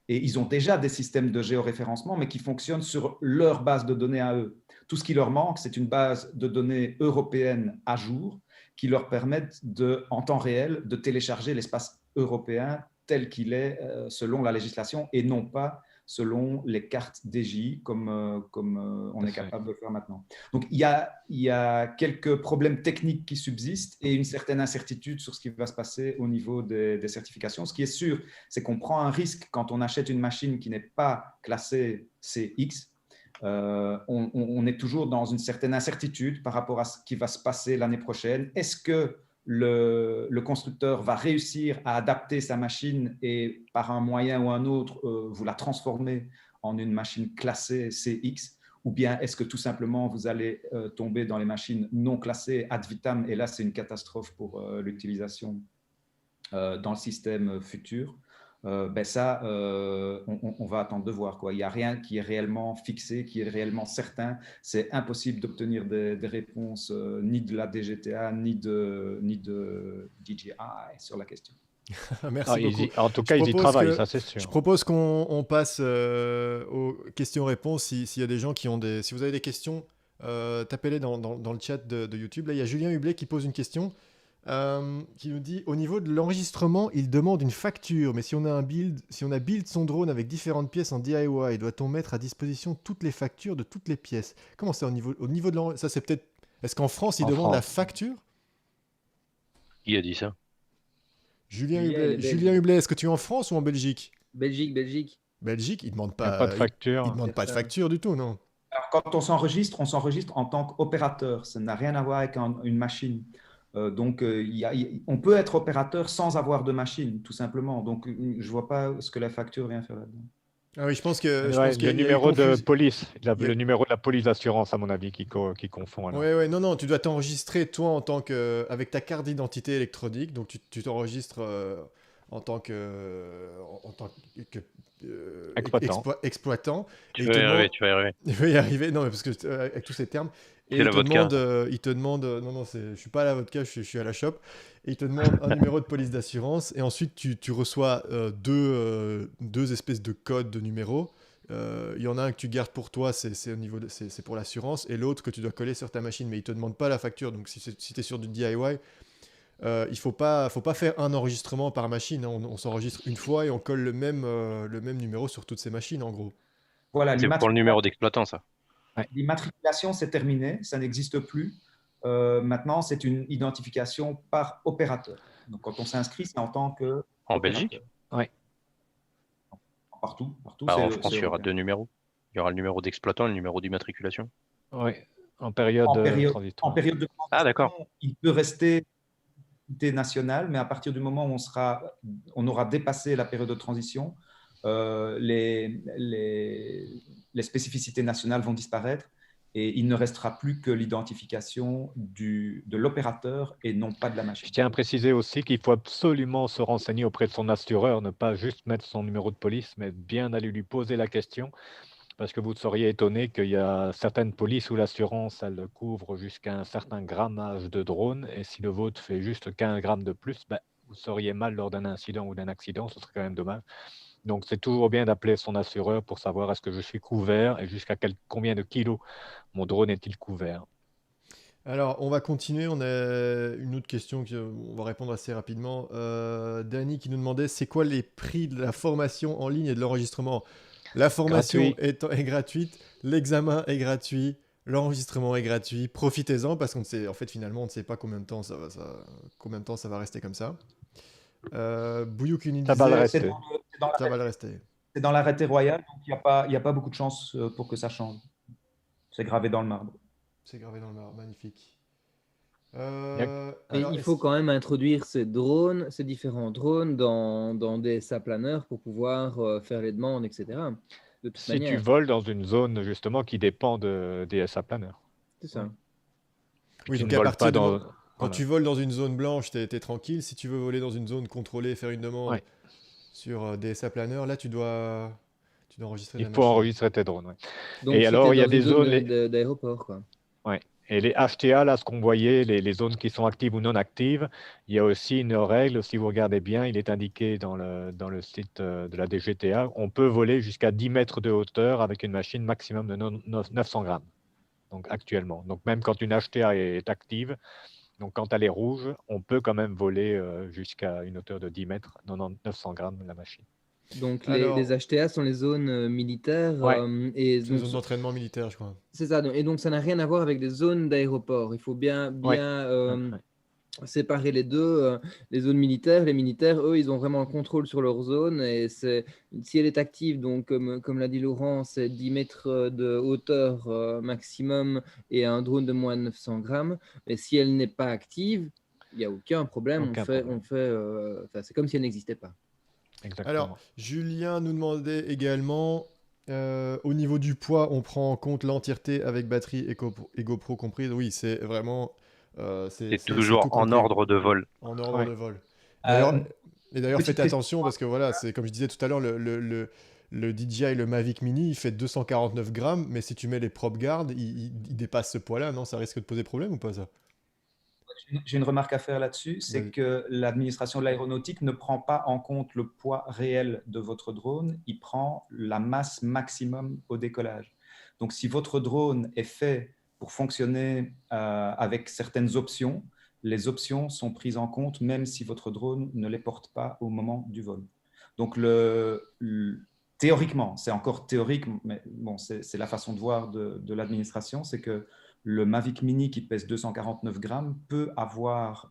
et ils ont déjà des systèmes de géoréférencement, mais qui fonctionnent sur leur base de données à eux. Tout ce qui leur manque, c'est une base de données européenne à jour qui leur permette en temps réel de télécharger l'espace européen tel qu'il est selon la législation, et non pas selon les cartes DJI comme on est capable de faire maintenant. Donc, il y a quelques problèmes techniques qui subsistent et une certaine incertitude sur ce qui va se passer au niveau des certifications. Ce qui est sûr, c'est qu'on prend un risque quand on achète une machine qui n'est pas classée CX. On est toujours dans une certaine incertitude par rapport à ce qui va se passer l'année prochaine. Est-ce que le constructeur va réussir à adapter sa machine et par un moyen ou un autre, vous la transformer en une machine classée CX, ou bien est-ce que tout simplement vous allez tomber dans les machines non classées ad vitam, et là c'est une catastrophe pour l'utilisation dans le système futur. On va attendre de voir, quoi. Il n'y a rien qui est réellement fixé, qui est réellement certain. C'est impossible d'obtenir des réponses ni de la DGTA, ni de DJI sur la question. Merci beaucoup. En tout cas, ils y travaillent, ça c'est sûr. Je propose qu'on passe aux questions-réponses. S'il y a des gens qui ont si vous avez des questions, tapez-les dans le chat de YouTube. Là, il y a Julien Hublet qui pose une question. Qui nous dit, au niveau de l'enregistrement, il demande une facture, mais si on a build son drone avec différentes pièces en DIY, doit-on mettre à disposition toutes les factures de toutes les pièces? Comment c'est au niveau de l'enregistrement? Ça, c'est peut-être... Est-ce qu'en France, ils demandent la facture? Qui a dit ça? Julien Hublet, est-ce que tu es en France ou en Belgique? Belgique. Belgique, ils ne demandent Il n'y a pas de facture. Ils demandent pas de facture du tout, non. Alors, quand on s'enregistre en tant qu'opérateur. Ça n'a rien à voir avec une machine. Donc, on peut être opérateur sans avoir de machine, tout simplement. Donc, je ne vois pas ce que la facture vient faire là-dedans. Ah oui, je pense que... le numéro de police, le numéro de la police d'assurance, à mon avis, qui confond. Oui, non, tu dois t'enregistrer, toi, avec ta carte d'identité électronique. Donc, tu t'enregistres en tant que exploitant. Tu vas y arriver. Il va y arriver, non, mais parce que avec tous ces termes... Et il te demande, non, je suis pas à la vodka, je suis à la shop. Et il te demande un numéro de police d'assurance. Et ensuite, tu reçois deux espèces de codes de numéros. Il y en a un que tu gardes pour toi, c'est pour l'assurance. Et l'autre que tu dois coller sur ta machine. Mais il te demande pas la facture. Donc, si tu es sur du DIY, il faut pas faire un enregistrement par machine. Hein. On s'enregistre une fois et on colle le même numéro sur toutes ces machines, en gros. Voilà, c'est pour le numéro d'exploitant, ça. L'immatriculation, c'est terminé, ça n'existe plus. Maintenant, c'est une identification par opérateur. Donc, quand on s'inscrit, c'est en tant que... En Belgique? Oui. Partout. En France, il y aura deux numéros. Il y aura le numéro d'exploitant et le numéro d'immatriculation. Oui, en période transitoire. En période de transition, ah, d'accord. Il peut rester nationale, mais à partir du moment où on aura dépassé la période de transition, les spécificités nationales vont disparaître, et il ne restera plus que l'identification de l'opérateur et non pas de la machine. Je tiens à préciser aussi qu'il faut absolument se renseigner auprès de son assureur, ne pas juste mettre son numéro de police, mais bien aller lui poser la question, parce que vous seriez étonné qu'il y a certaines polices où l'assurance, elle couvre jusqu'à un certain grammage de drone, et si le vôtre fait juste 15 grammes de plus, ben, vous seriez mal lors d'un incident ou d'un accident, ce serait quand même dommage. Donc, c'est toujours bien d'appeler son assureur pour savoir est-ce que je suis couvert et jusqu'à combien de kilos mon drone est-il couvert. Alors, on va continuer. On a une autre question qu'on va répondre assez rapidement. Danny qui nous demandait c'est quoi les prix de la formation en ligne et de l'enregistrement? La formation est gratuite, l'examen est gratuit, l'enregistrement est gratuit. Profitez-en parce qu'on sait, en fait, finalement, on ne sait pas combien de temps combien de temps ça va rester comme ça. Bouillou qui nous Ça va le disait rester. ça va le rester. C'est dans l'arrêté royal, donc il n'y a pas beaucoup de chance pour que ça change. C'est gravé dans le marbre. C'est gravé dans le marbre, magnifique. Et Alors, il faut quand même introduire ces différents drones dans des planeurs pour pouvoir faire les demandes, etc. De toute Si manière. tu voles dans une zone justement qui dépend des SA Planner. C'est ça. Oui, Tu donc ne à voles partir pas de dans... quand Voilà. tu voles dans une zone blanche, t'es tranquille. Si tu veux voler dans une zone contrôlée, faire une demande Ouais. sur DSA Planner, là tu dois enregistrer Il la faut machine. enregistrer tes drones. Ouais. Donc, Et si alors, t'es il y a dans des une zone zones... d'aéroport, quoi. Ouais. Et les HTA, là, ce qu'on voyait, les zones qui sont actives ou non actives, il y a aussi une règle, si vous regardez bien, il est indiqué dans le site de la DGTA, on peut voler jusqu'à 10 mètres de hauteur avec une machine maximum de 900 grammes, donc actuellement. Donc même quand une HTA est active, donc quand elle est rouge, on peut quand même voler jusqu'à une hauteur de 10 mètres, 900 grammes la machine. Donc, Alors, les HTA sont les zones militaires. Ouais. Et c'est une donc, zone d'entraînement militaire, je crois. c'est ça. Et donc, ça n'a rien à voir avec des zones d'aéroport. Il faut bien Ouais. séparer les deux. Les zones militaires, les militaires, eux, ils ont vraiment le contrôle sur leur zone. Et si elle est active, donc comme l'a dit Laurent, c'est 10 mètres de hauteur maximum et un drone de moins de 900 grammes. Mais si elle n'est pas active, il n'y a aucun problème. C'est comme si elle n'existait pas. Exactement. Alors, Julien nous demandait également, au niveau du poids, on prend en compte l'entièreté avec batterie et GoPro comprise. Oui, c'est vraiment... C'est toujours tout en compris. ordre de vol. En ordre Ouais. de vol. D'ailleurs, Petite faites question. attention parce que voilà, c'est comme je disais tout à l'heure, le DJI, le Mavic Mini, il fait 249 grammes, mais si tu mets les prop guards, il dépasse ce poids-là, non? Ça risque de poser problème ou pas ça? J'ai une remarque à faire là-dessus, c'est Vas-y. que l'administration de l'aéronautique ne prend pas en compte le poids réel de votre drone, il prend la masse maximum au décollage. Donc si votre drone est fait pour fonctionner avec certaines options, les options sont prises en compte même si votre drone ne les porte pas au moment du vol. Donc théoriquement, c'est encore théorique, mais bon, c'est la façon de voir de l'administration, c'est que le Mavic Mini qui pèse 249 grammes peut avoir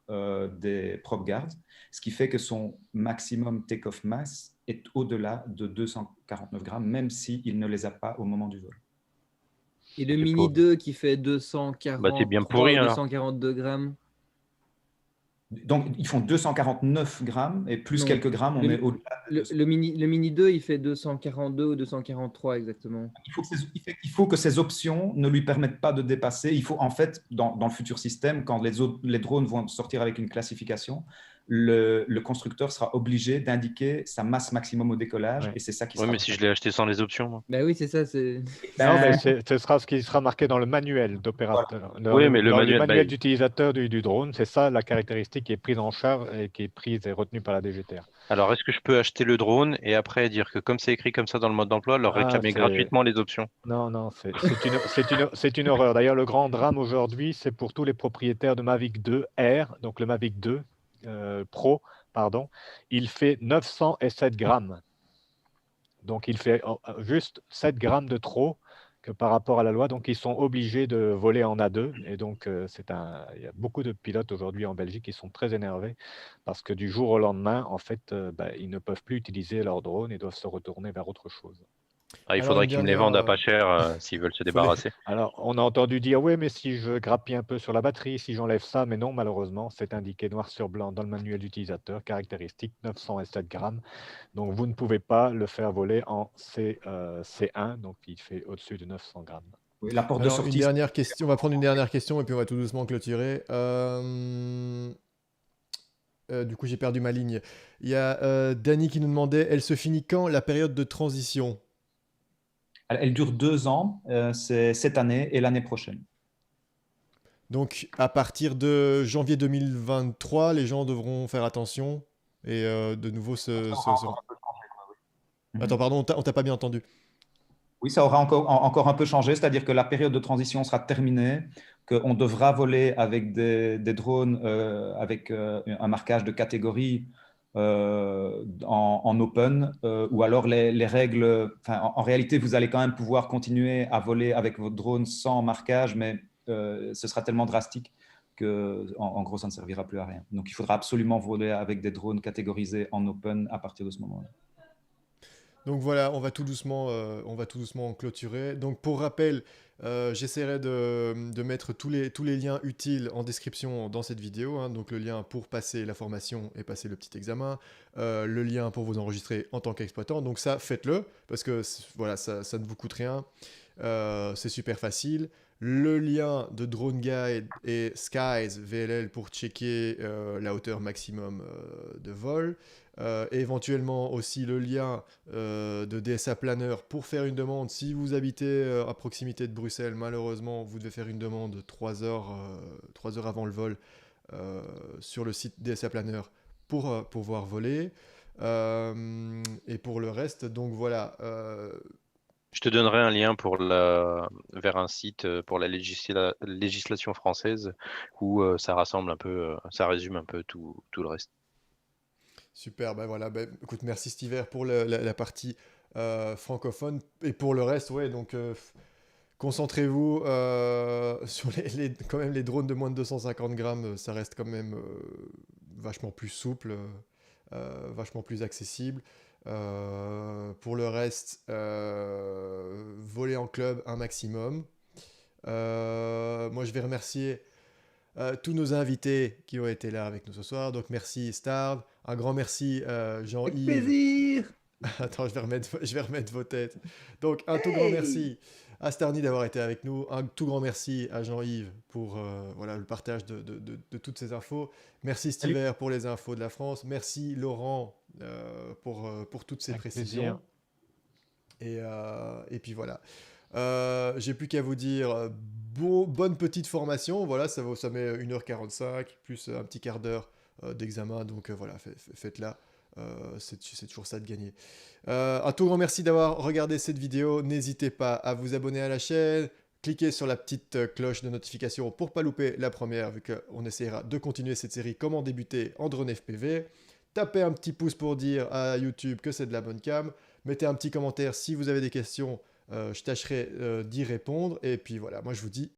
des prop guards, ce qui fait que son maximum take-off mass est au-delà de 249 grammes, même s'il ne les a pas au moment du vol. Et le C'est Mini pas- 2 qui fait Bah, t'es bien 243 pourri, ou alors. 242 grammes. Donc, ils font 249 grammes et plus Non, quelques grammes, on le- est au-delà. Le Mini 2, il fait 242 ou 243 exactement. Il faut que ces options ne lui permettent pas de dépasser. Il faut, en fait, dans le futur système, quand les drones vont sortir avec une classification, le constructeur sera obligé d'indiquer sa masse maximum au décollage, Ouais. et c'est ça qui Ouais, sera. mais si je l'ai acheté sans les options, moi. Bah oui, c'est ça. Non, mais ce sera ce qui sera marqué dans le manuel d'opérateur. Oui, mais le dans manuel, bah, d'utilisateur du drone, c'est ça la caractéristique qui est prise en charge et qui est prise et retenue par la DGTR. Alors, est-ce que je peux acheter le drone et après dire que comme c'est écrit comme ça dans le mode d'emploi, leur réclamer gratuitement les options? Non, c'est une horreur. D'ailleurs, le grand drame aujourd'hui, c'est pour tous les propriétaires de Mavic 2 R, donc le Mavic 2 Pro, pardon. Il fait 907 grammes. Donc, il fait juste 7 grammes de trop que par rapport à la loi. Donc, ils sont obligés de voler en A2. Et donc, il y a beaucoup de pilotes aujourd'hui en Belgique qui sont très énervés parce que du jour au lendemain, en fait, ils ne peuvent plus utiliser leur drone et doivent se retourner vers autre chose. Ah, il Alors, faudrait une qu'ils me les dernière, vendent à pas cher s'ils veulent se faut les- débarrasser. Alors, on a entendu dire, oui, mais si je grappille un peu sur la batterie, si j'enlève ça, mais non, malheureusement, c'est indiqué noir sur blanc dans le manuel d'utilisateur, caractéristique 907 grammes. Donc, vous ne pouvez pas le faire voler en C1, donc il fait au-dessus de 900 grammes. Oui, la porte de Alors, une sortie. dernière question, on va prendre une dernière question et puis on va tout doucement clôturer. Du coup, j'ai perdu ma ligne. Il y a Dany qui nous demandait, elle se finit quand la période de transition? Elle dure 2 ans, c'est cette année et l'année prochaine. Donc, à partir de janvier 2023, les gens devront faire attention et de nouveau Attends, Mhm. pardon, on t'a pas bien entendu. Oui, ça aura encore un peu changé, c'est-à-dire que la période de transition sera terminée, qu'on devra voler avec des drones avec un marquage de catégorie en open, ou alors les règles, enfin, en réalité, vous allez quand même pouvoir continuer à voler avec votre drone sans marquage, mais ce sera tellement drastique que, en gros, ça ne servira plus à rien. Donc, il faudra absolument voler avec des drones catégorisés en open à partir de ce moment-là. Donc voilà, on va tout doucement clôturer. Donc pour rappel, j'essaierai de mettre tous les liens utiles en description dans cette vidéo, hein. Donc le lien pour passer la formation et passer le petit examen, le lien pour vous enregistrer en tant qu'exploitant. Donc ça, faites-le, parce que voilà, ça ne vous coûte rien. C'est super facile. Le lien de Drone Guide et Skies VLL pour checker la hauteur maximum de vol. Éventuellement aussi le lien de DSA Planner pour faire une demande. Si vous habitez à proximité de Bruxelles, malheureusement, vous devez faire une demande 3 heures, 3 heures avant le vol sur le site DSA Planner pour pouvoir voler. Et pour le reste, donc voilà. Je te donnerai un lien vers un site pour la législation française où ça rassemble un peu, ça résume un peu tout le reste. Super, ben voilà, ben, écoute, merci Stiver pour la partie francophone. Et pour le reste, ouais, donc concentrez-vous sur quand même les drones de moins de 250 grammes, ça reste quand même vachement plus souple, vachement plus accessible. Pour le reste, voler en club un maximum. Moi, je vais remercier tous nos invités qui ont été là avec nous ce soir. Donc merci Starve, un grand merci Avec Jean-Yves. plaisir. Attends, je vais remettre vos têtes. Donc un tout grand merci à Starny d'avoir été avec nous. Un tout grand merci à Jean-Yves pour voilà, le partage de toutes ces infos. Merci Stiver pour les infos de la France. Merci Laurent pour toutes ces Avec précisions. Et puis voilà. J'ai plus qu'à vous dire bonne petite formation. Voilà, ça met 1h45 plus un petit quart d'heure d'examen. Donc voilà, faites-la. C'est toujours ça de gagner. Un tout grand merci d'avoir regardé cette vidéo. N'hésitez pas à vous abonner à la chaîne. Cliquez sur la petite cloche de notification pour pas louper la première, vu qu'on essaiera de continuer cette série Comment débuter en drone FPV. Tapez un petit pouce pour dire à YouTube que c'est de la bonne cam. Mettez un petit commentaire si vous avez des questions. Je tâcherai d'y répondre. Et puis voilà, moi je vous dis